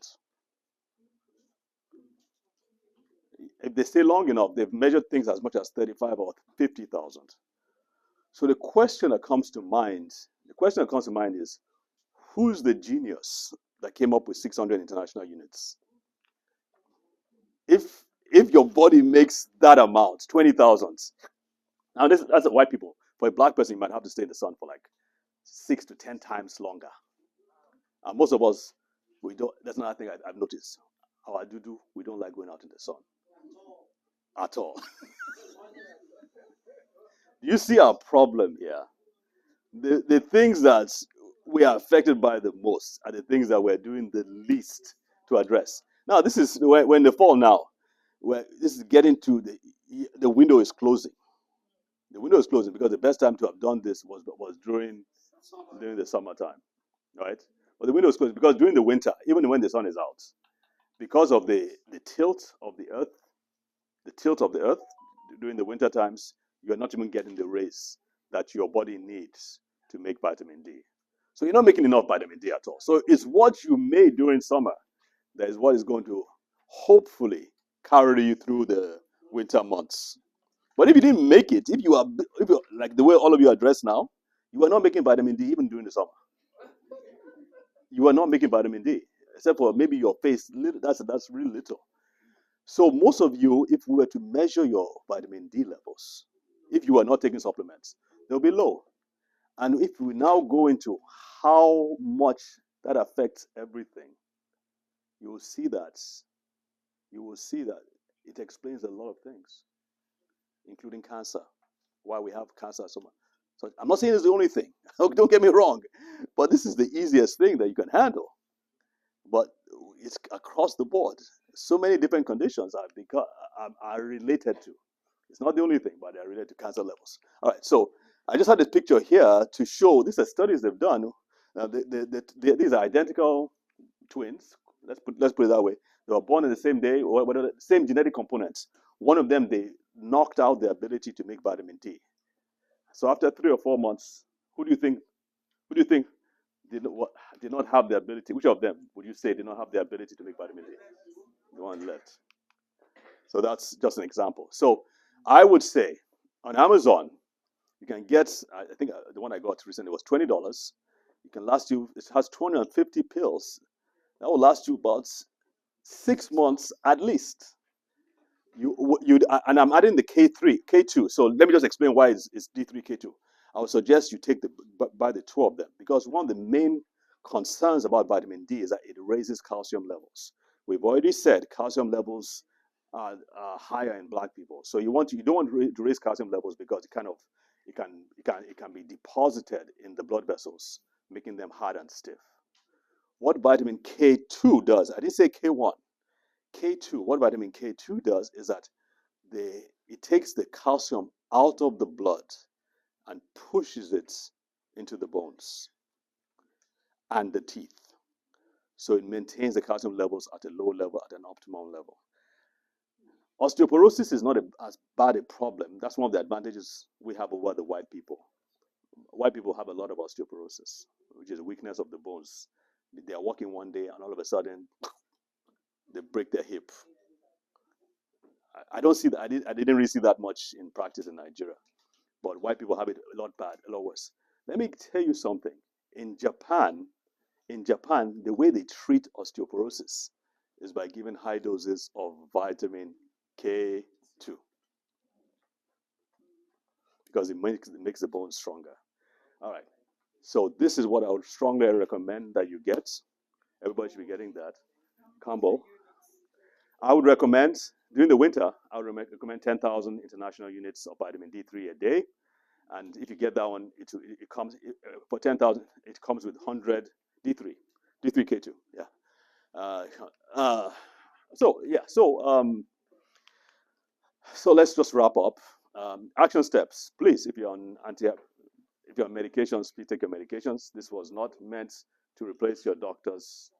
If they stay long enough, they've measured things as much as 35 or 50,000. So the question that comes to mind is, who's the genius that came up with 600 international units? If your body makes that amount, 20,000. Now that's a white people. For a black person, you might have to stay in the sun for like 6 to 10 times longer. And most of us, we don't. That's another thing I've noticed. Our dudu, we don't like going out in the sun at all. You see our problem here. The things that we are affected by the most are the things that we're doing the least to address. Now, this is when the fall now, where this is getting to the window is closing. The window is closing because the best time to have done this was during the summertime, right? But the window is closing because during the winter, even when the sun is out, because of the tilt of the earth during the winter times, you're not even getting the rays that your body needs to make vitamin D. So you're not making enough vitamin D at all. So it's what you made during summer that is what is going to hopefully carry you through the winter months. But if you didn't make it, if you're like the way all of you are dressed now, you are not making vitamin D even during the summer. You are not making vitamin D, except for maybe your face. That's really little. So most of you, if we were to measure your vitamin D levels, if you are not taking supplements, they'll be low. And if we now go into how much that affects everything, you will see that it explains a lot of things, including cancer, why we have cancer so much. So I'm not saying it's the only thing. Don't get me wrong, but this is the easiest thing that you can handle. But it's across the board. So many different conditions are related to. It's not the only thing, but they're related to cancer levels. All right, so I just had this picture here to show, these are studies they've done. These are identical twins. Let's put it that way. They were born on the same day, or whatever, same genetic components. One of them, they knocked out the ability to make vitamin D. So after 3 or 4 months, who do you think did not have the ability? Which of them would you say did not have the ability to make vitamin D? The one left. So that's just an example. So I would say on Amazon, you can get, I think the one I got recently was $20. It can last you, it has 250 pills. That will last you about 6 months at least. And I'm adding the K3, K2. So let me just explain why it's D3, K2. I would suggest you buy the two of them, because one of the main concerns about vitamin D is that it raises calcium levels. We've already said calcium levels are higher in black people. So you don't want to raise calcium levels because it can be deposited in the blood vessels, making them hard and stiff. What vitamin K2 does, I didn't say K1. K2, what vitamin K2 does is that it takes the calcium out of the blood and pushes it into the bones and the teeth. So it maintains the calcium levels at a low level, at an optimum level. Osteoporosis is not as bad a problem. That's one of the advantages we have over the white people. White people have a lot of osteoporosis, which is a weakness of the bones. They are walking one day and all of a sudden they break their hip. I don't see that. I didn't really see that much in practice in Nigeria. But white people have it a lot bad, a lot worse. Let me tell you something. In Japan, the way they treat osteoporosis is by giving high doses of vitamin K2 because it makes the bones stronger. All right. So this is what I would strongly recommend that you get. Everybody should be getting that combo. I would recommend during the winter. I would recommend 10,000 international units of vitamin D3 a day. And if you get that one, it comes for 10,000. It comes with 100 D3, D3K2. Yeah. So yeah. So let's just wrap up. Action steps, please. If you're on medications, please take your medications. This was not meant to replace your doctor's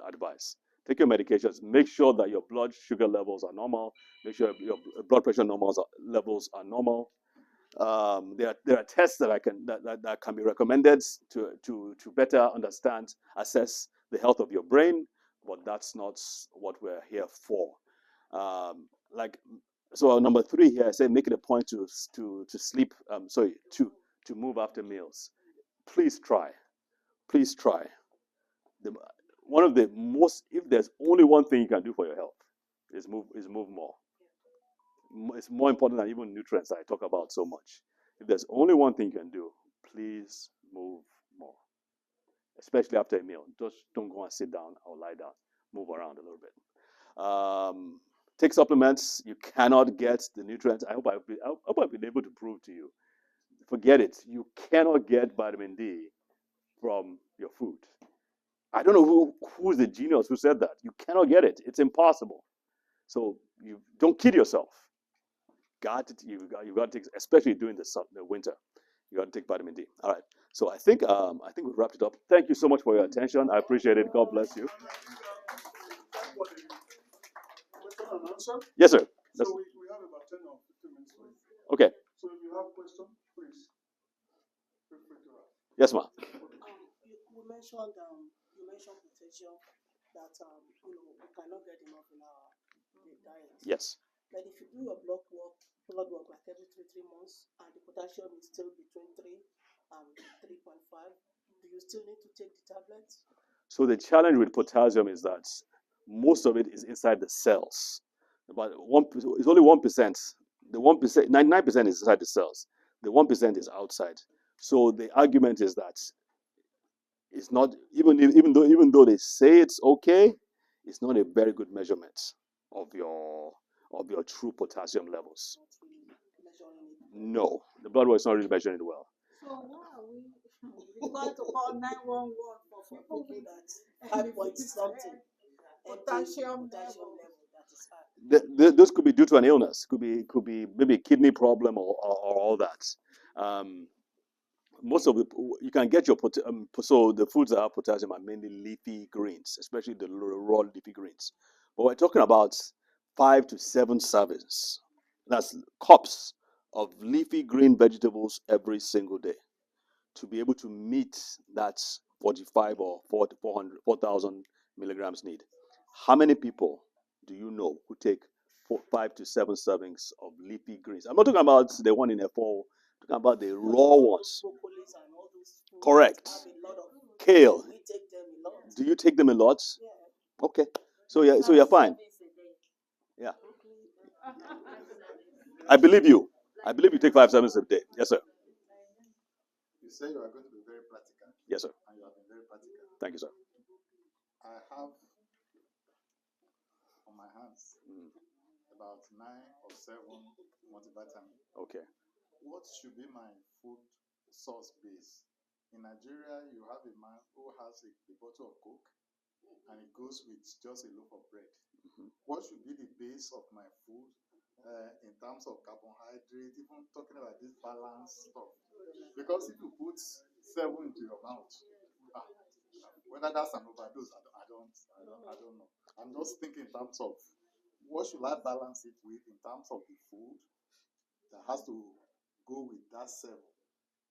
advice. Take your medications. Make sure that your blood sugar levels are normal. Make sure your blood pressure levels are normal. There are tests that can be recommended to better assess the health of your brain, but that's not what we're here for. Like so, number 3 here, I say make it a point to sleep. To move after meals. Please try. One of the most, if there's only one thing you can do for your health, is move more. It's more important than even nutrients I talk about so much. If there's only one thing you can do, please move more, especially after a meal. Just don't go and sit down or lie down. Move around a little bit. Take supplements. You cannot get the nutrients. I hope I've been able to prove to you. Forget it. You cannot get vitamin D from your food. I don't know who's the genius who said that. You cannot get it. It's impossible. So you don't kid yourself. You've got to take, especially during the winter. You got to take vitamin D. All right. So I think we've wrapped it up. Thank you so much for your attention. I appreciate it. God bless you. Yes, sir. So we have about 10 or 15 minutes for you. Okay. So if you have questions, please feel free to ask. Yes, ma'am. You mentioned potassium that we cannot get enough in our diet. Yes. But if you do your blood work like every 3 months, and the potassium is still between 3 and 3.5, do you still need to take the tablets? So the challenge with potassium is that most of it is inside the cells. About it's only 1%. The 1%, 99% is inside the cells. The 1% is outside. So the argument is that it's not even though they say it's okay, it's not a very good measurement of your true potassium levels. No, the blood work is not really measuring it well. So why are we got to call 911 for people that have point something potassium level that is high? Those could be due to an illness. Could be maybe a kidney problem or all that. Most of you can get your so the foods that have potassium are mainly leafy greens, especially the raw leafy greens. But we're talking about 5 to 7 servings. That's cups of leafy green vegetables every single day to be able to meet that 45 or 4,000 milligrams need. How many people do you know who take 5 to 7 servings of leafy greens? I'm not talking about the one in a fall. I'm talking about the raw ones. Correct. Kale. Do you take them a lot? Okay. So you're fine. Yeah. I believe you. I believe you take 5 servings a day. Yes, sir. You say you are going to be very practical. Yes, sir. And you have been very practical. Thank you, sir. I have on my hands about 9 or 7 multivitamins. Okay. What should be my food source base? In Nigeria, you have a man who has a bottle of Coke, and it goes with just a loaf of bread. What should be the base of my food in terms of carbohydrate, even talking about this balanced stuff? Because if you put 7 into your mouth, whether that's an overdose, I don't know. I'm just thinking in terms of what should I balance it with in terms of the food that has to go with that 7.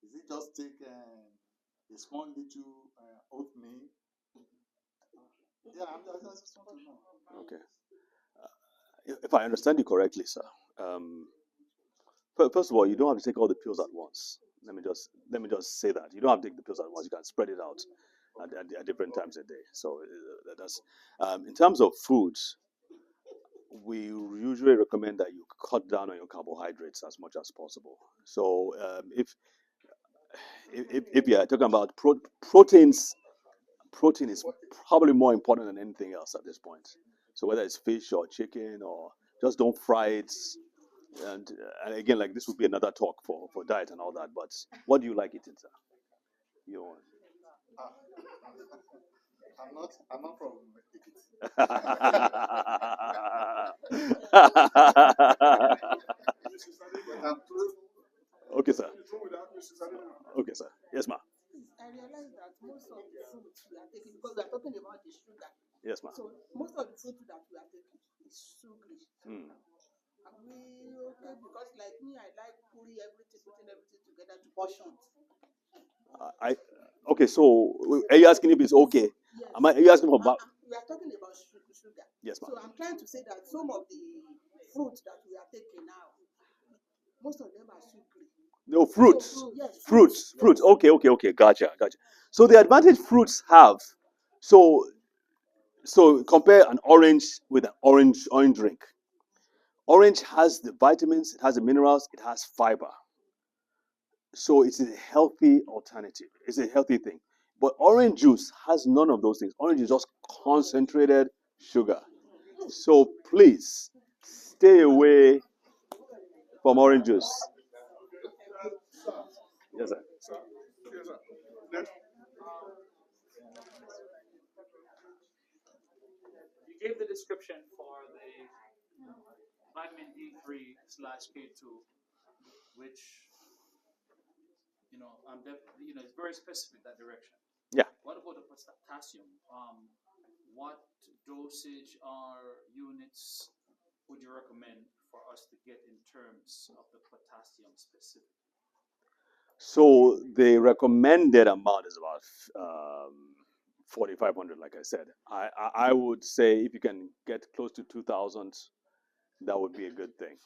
Is it just take a small little oatmeal? Yeah, I just want to know. Okay. if I understand you correctly, sir, um, first of all, you don't have to take all the pills at once. Let me just say that you don't have to take the pills at once. You can spread it out at different times a day. So that's in terms of foods, we usually recommend that you cut down on your carbohydrates as much as possible. So if you're talking about proteins, protein is probably more important than anything else at this point. So whether it's fish or chicken or just don't fry it. And again, like this would be another talk for diet and all that. But what do you like eating, sir? You know, Ah, I'm not from Ekiti. But I'm close. Okay, sir. Okay, sir. Yes, ma'am. I realize that most of the fruits we are taking, because we are talking about the sugar, Yes, ma'am. so most of the fruit that we are taking is sugary. Mm. Are we okay? Because like me, I like putting everything together to portions. I okay. So are you asking if it's okay? Yes. Are you asking about? We are talking about sugar. Yes, ma'am. So I'm trying to say that some of the fruits that we are taking now, most of them are sugary. No, fruits. So, yes, Fruits. yes. Fruits. Okay. Gotcha. So the advantage fruits have. So compare an orange with an orange drink. Orange has the vitamins, it has the minerals, it has fiber. So it's a healthy alternative. It's a healthy thing. But orange juice has none of those things. Orange is just concentrated sugar. So please stay away from orange juice. Yes, sir. You gave the description for the vitamin D3/K2, which it's very specific that direction. Yeah. What about the potassium? What dosage or units would you recommend for us to get in terms of the potassium specific? So the recommended amount is about 4,500, like I said. I would say if you can get close to 2,000, that would be a good thing.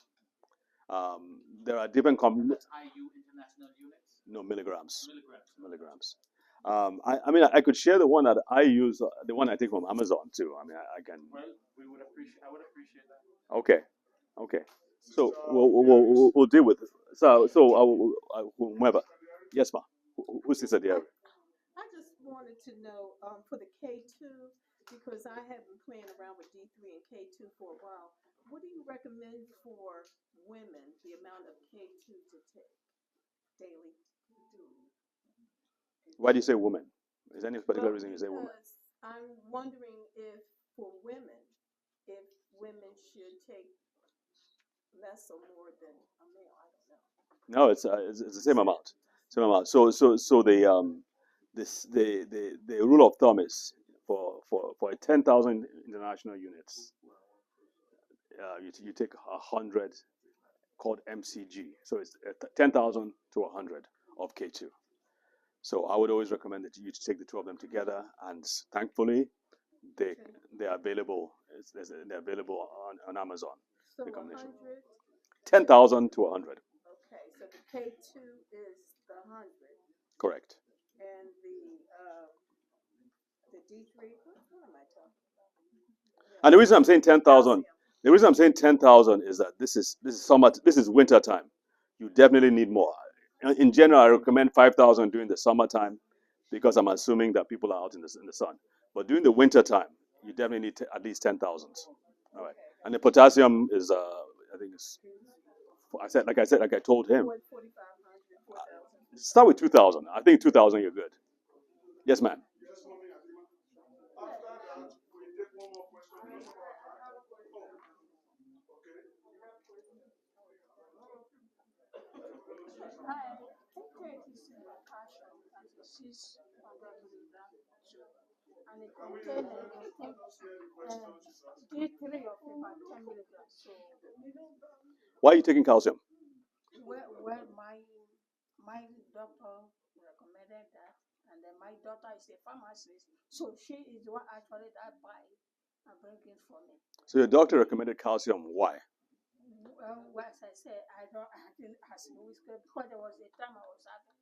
There are different That's IU international units? no milligrams. Milligrams. Milligrams. I mean, I could share the one that I use, the one I take from Amazon too. I mean, I can. Well, I would appreciate that. Okay. So we'll deal with it. So whomever. Yes, ma. Who's this at the area? I just wanted to know for the K2, because I have been playing around with D3 and K2 for a while. What do you recommend for women, the amount of K2 to take daily? Why do you say woman? Is there any particular Well, reason you say woman? because I'm wondering if for women, if women should take less or more than a male. I don't know. No, it's the same amount. Same amount. So the rule of thumb is for 10,000 international units, you take 100 called MCG. So it's 10,000 to 100 of K2. So I would always recommend that you take the two of them together, and thankfully they they're available. They're available on Amazon. So The combination 100. 10,000 to 100. Okay, so the K2 is the 100, Correct. and the D3. What am I talking about? And the reason I'm saying 10,000, Calcium. the reason I'm saying 10,000 is that this is summer. This is winter time. You definitely need more. In general, I recommend 5,000 during the summertime because I'm assuming that people are out in the sun. But during the winter time, you definitely need at least 10,000. All right. And the potassium is, I think it's, like I told him, 4,500, 4,000. start with 2,000. I think 2,000 you're good. Yes, ma'am. Hi. She's and it contains, I think, D3 of about 10 milligrams. So, Why are you taking calcium? well, my doctor recommended that, and then my daughter is a pharmacist, so she is the one actually that buy and bring it for me. So your doctor recommended calcium. Why? Well, as I said, I didn't ask Louis because there was a time I was having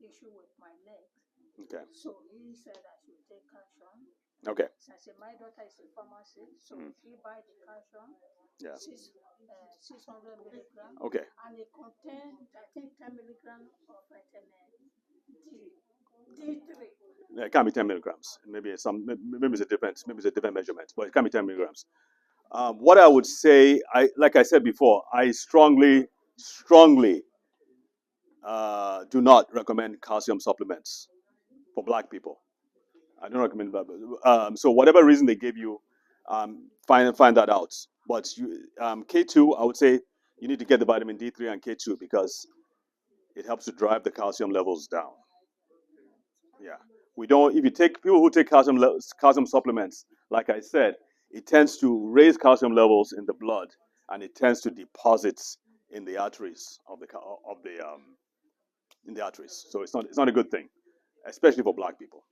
issue with my legs. Okay. So he said I should take calcium. Okay. So I said, my daughter is a pharmacist, so she buy the calcium, Yeah. 600 milligrams, Okay. and it contains, I think, 10 milligrams of vitamin D3. Yeah, it can't be 10 milligrams. Maybe it's a different measurement, but it can't be 10 milligrams. What I would say, like I said before, I strongly do not recommend calcium supplements for black people. I don't recommend that. So whatever reason they gave you, find that out. But K2, I would say you need to get the vitamin D3 and K2 because it helps to drive the calcium levels down. Yeah, we don't. If you take people who take calcium supplements, like I said, it tends to raise calcium levels in the blood, and it tends to deposit in the arteries in the arteries. So it's not a good thing, especially for black people,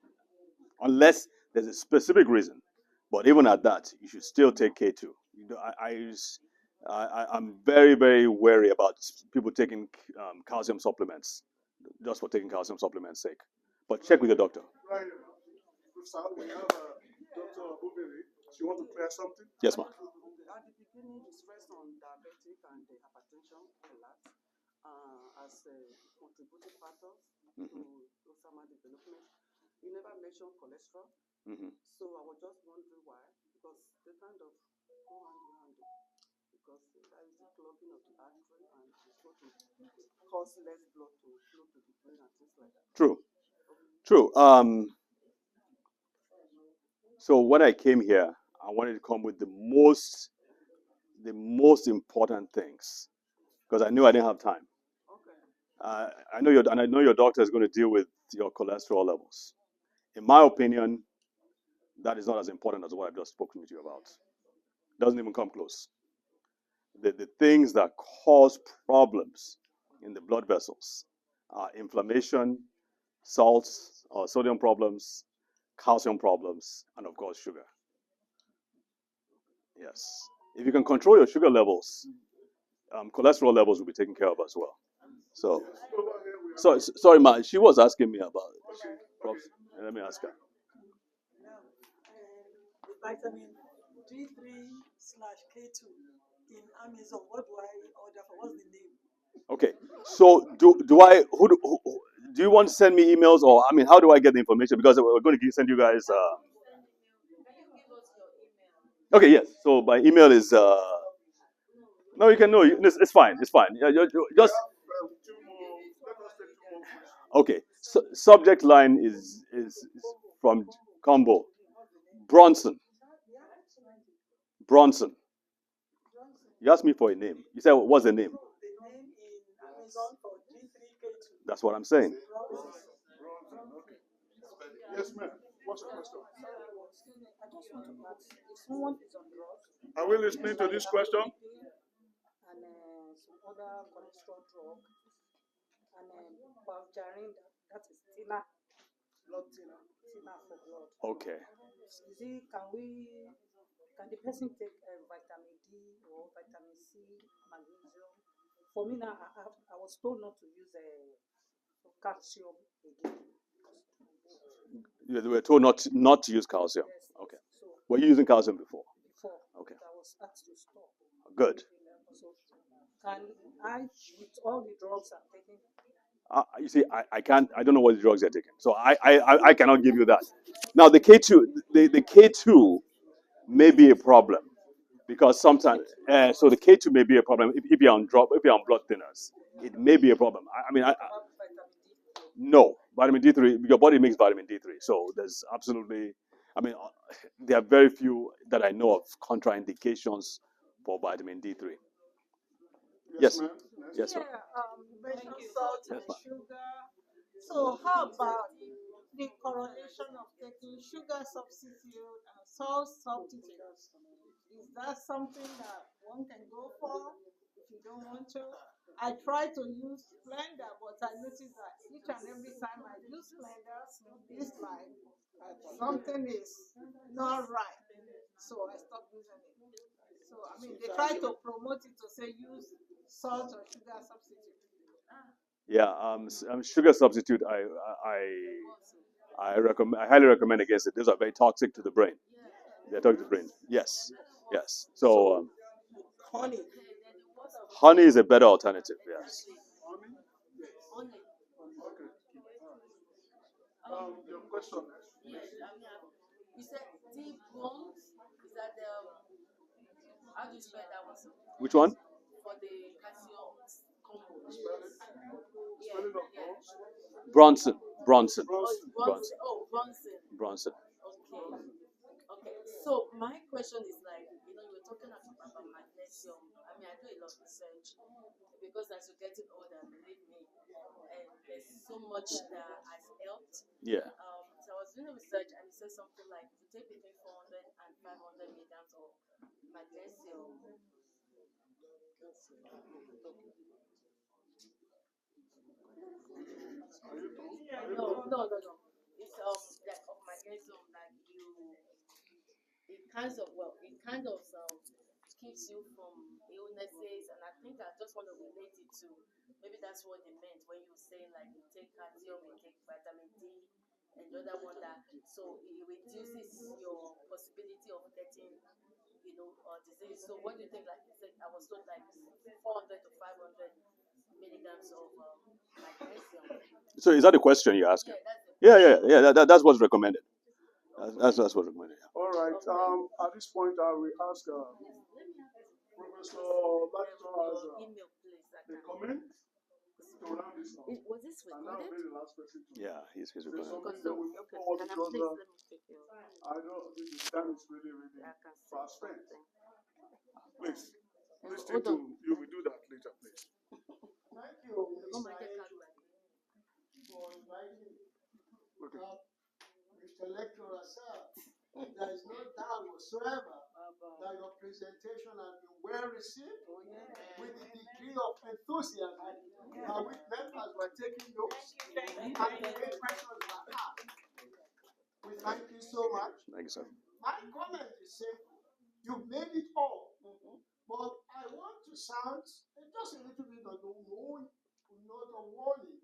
unless there's a specific reason. But even at that, you should still take K2. I'm very, very wary about people taking calcium supplements just for taking calcium supplements' sake. But check with your doctor. Right. We have Dr. Abubere. She want to clear something? Yes, ma'am. At the beginning, you stressed on diabetic and the hypertension a lot as contributing factors to Alzheimer's development. You never mentioned cholesterol. So I was just wondering why, because they kind of go hand in hand. Because there is a clogging of the artery and it's going to cause less blood to flow to the brain and things like that. True. So when I came here, I wanted to come with the most important things because I knew I didn't have time. Okay. I know your doctor is going to deal with your cholesterol levels. In my opinion, that is not as important as what I've just spoken to you about. Doesn't even come close. The things that cause problems in the blood vessels are inflammation, salts or sodium problems, calcium problems, and of course sugar. Yes. If you can control your sugar levels, cholesterol levels will be taken care of as well. So, sorry, ma. She was asking me about it. Let me ask her. Vitamin D3/K2 in Amazon. What do I order for? What's the name? Okay. So do you want to send me emails or how do I get the information? Because we're going to send you guys. Okay. Yes. So my email is. No, you can. No, it's fine. It's fine. Just. Okay. So, subject line is from Combo. Bronson. You asked me for a name. You said, what's the name? The name in Amazon for D3K2. That's what I'm saying. Yes, ma'am. What's your question? I just want to ask if someone is on drugs. Are we listening to this question? And some other cholesterol drug and Valjarin, that is thinner, blood thinner for blood. Okay. Can the person take vitamin D or vitamin C, magnesium? For me now, I was told not to use calcium again. You were told not to use calcium. Yes. Okay. So, were you using calcium before? Okay. I was asked to stop. Good. So can I, with all the drugs I'm taking? You see, I can't. I don't know what the drugs they're taking, so I cannot give you that. Now the K2 may be a problem because sometimes so the K2 may be a problem if you're on blood thinners. It may be a problem. No, vitamin D3. Your body makes vitamin D3, so there's absolutely. There are very few that I know of contraindications for vitamin D3. Yes. Ma'am. Yes, sir. You mentioned salt and sugar. So how about the correlation of taking sugar substitute and salt substitute? Is that something that one can go for if you don't want to? I try to use blender, but I notice that each and every time I use blender, it's like something is not right. So I stopped using it. So I mean, they try to promote it to say use salt or sugar substitute. Yeah, sugar substitute. I recommend. I highly recommend against it. Those are very toxic to the brain. They're toxic to the brain. Yes, yes. So Honey. honey is a better alternative. Yes. Honey? Yes. Okay. Your question next. You said deep bones. Is that the how do you spell that one? Which one? For the calcium compound. Spelling of bones? Bronson. Bronson. Bronson. Bronson. Oh, Bronson. Bronson. Okay. Okay. So my question is like, you were talking about magnesium. I mean, I do a lot of research because as you're getting older, believe me, and there's so much that has helped. Yeah. So I was doing research and it says something like if you take between 400 and 500 milligrams of magnesium. No. It's like of magnesium that it kind of keeps you from illnesses, and I think I just want to relate it to maybe that's what they meant when you say like you take calcium, you take vitamin D, and the other one that so it reduces your possibility of getting disease. So what do you think? Like you said, I was told like 400 to 500 milligrams of magnesium. So is that the question you're asking? Yeah, Yeah. That's what's recommended. That's what's recommended. Yeah. All right. At this point, I will ask Professor Latito has email, please. a comment to round this off. Was this And that will recorded? be the last person to Yeah, he's say recommended. something. Then we move forward Can I because please let me take your I know the time is really, really I can say fast spent. something. Please, listen Hold to on. you. We do that later, please. Thank you, Oh my Mr. God. for inviting me. Okay. Mr. Lecturer, sir, there is no doubt whatsoever that your presentation has been well received with the degree of enthusiasm by which members were taking notes and the way questions were asked. We thank you so much. Thank you, sir. My comment is simple. You've made it all. But I want to sound just a little bit of a note of warning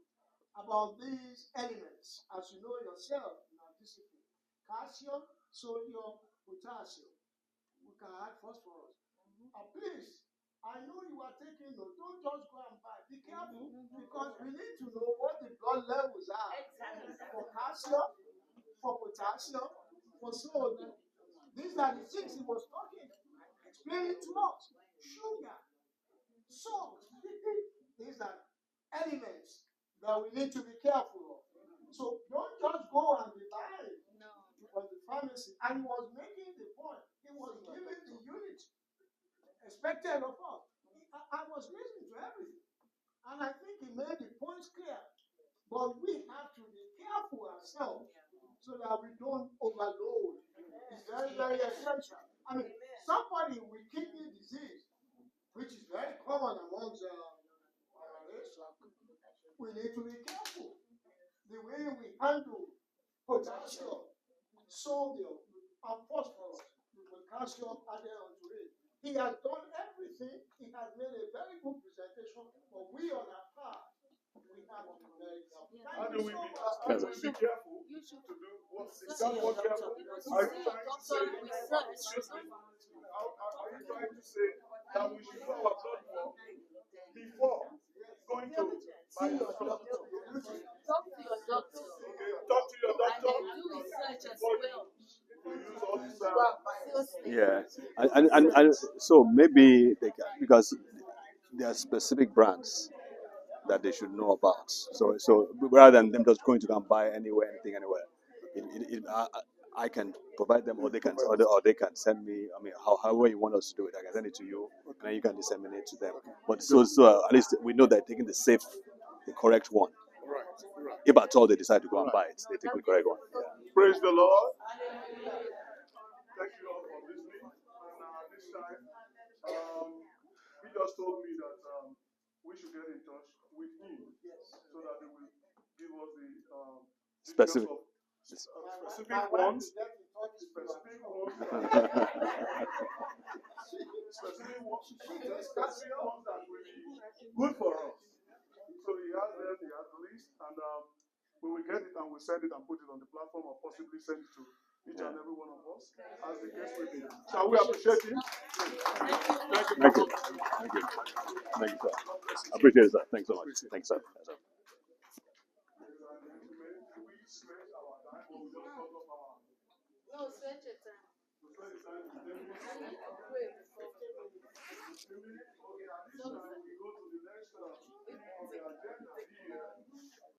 about these elements, as you know yourself in our discipline. Calcium, sodium, potassium. We can add phosphorus. Please, I know you are taking note. Don't just go and buy. Be careful because we need to know what the blood levels are for calcium, for potassium, for sodium. These are the things he was explaining to us. Sugar, salt. These are elements that we need to be careful of. So don't just go and be buying from the pharmacy. And he was making the point. He was giving the unit expected of us. I was listening to everything. And I think he made the points clear. But we have to be careful ourselves so that we don't overload. It's very, very essential. I mean, somebody with kidney disease, which is very common amongst our race, we need to be careful. The way we handle potassium, sodium, and phosphorus with calcium added onto it. He has done everything. He has made a very good presentation, but we on our part, we have to be very careful. How do we be careful to do what? Are Are you trying to say that we should do our blood work before going to buy your stuff? Talk to your doctor. Okay, talk to your doctor. And do research as well. You use all this. Yeah, and so maybe they can, because there are specific brands that they should know about. So rather than them just going to go and buy anything anywhere, I can provide them, or they can send me. I mean, however you want us to do it, I can send it to you, and then you can disseminate to them. But so at least we know they're taking the correct one. Right. If at all they decide to go and buy it, they take the correct one. Yeah. Praise the Lord. Thank you all for listening. And this time, he just told me that we should get in touch with him so that they will give us the Specific. specific ones specific ones that will be good for us. So he has them, he has the list, and we will get it and we'll send it and put it on the platform or possibly send it to each and every one of us as the case may be. Shall we appreciate him? Thank you. Thank you. Thank you. Thank you, sir. I appreciate it, sir. Thanks so much. Thanks, sir. Yes, sir. No, stretch your time.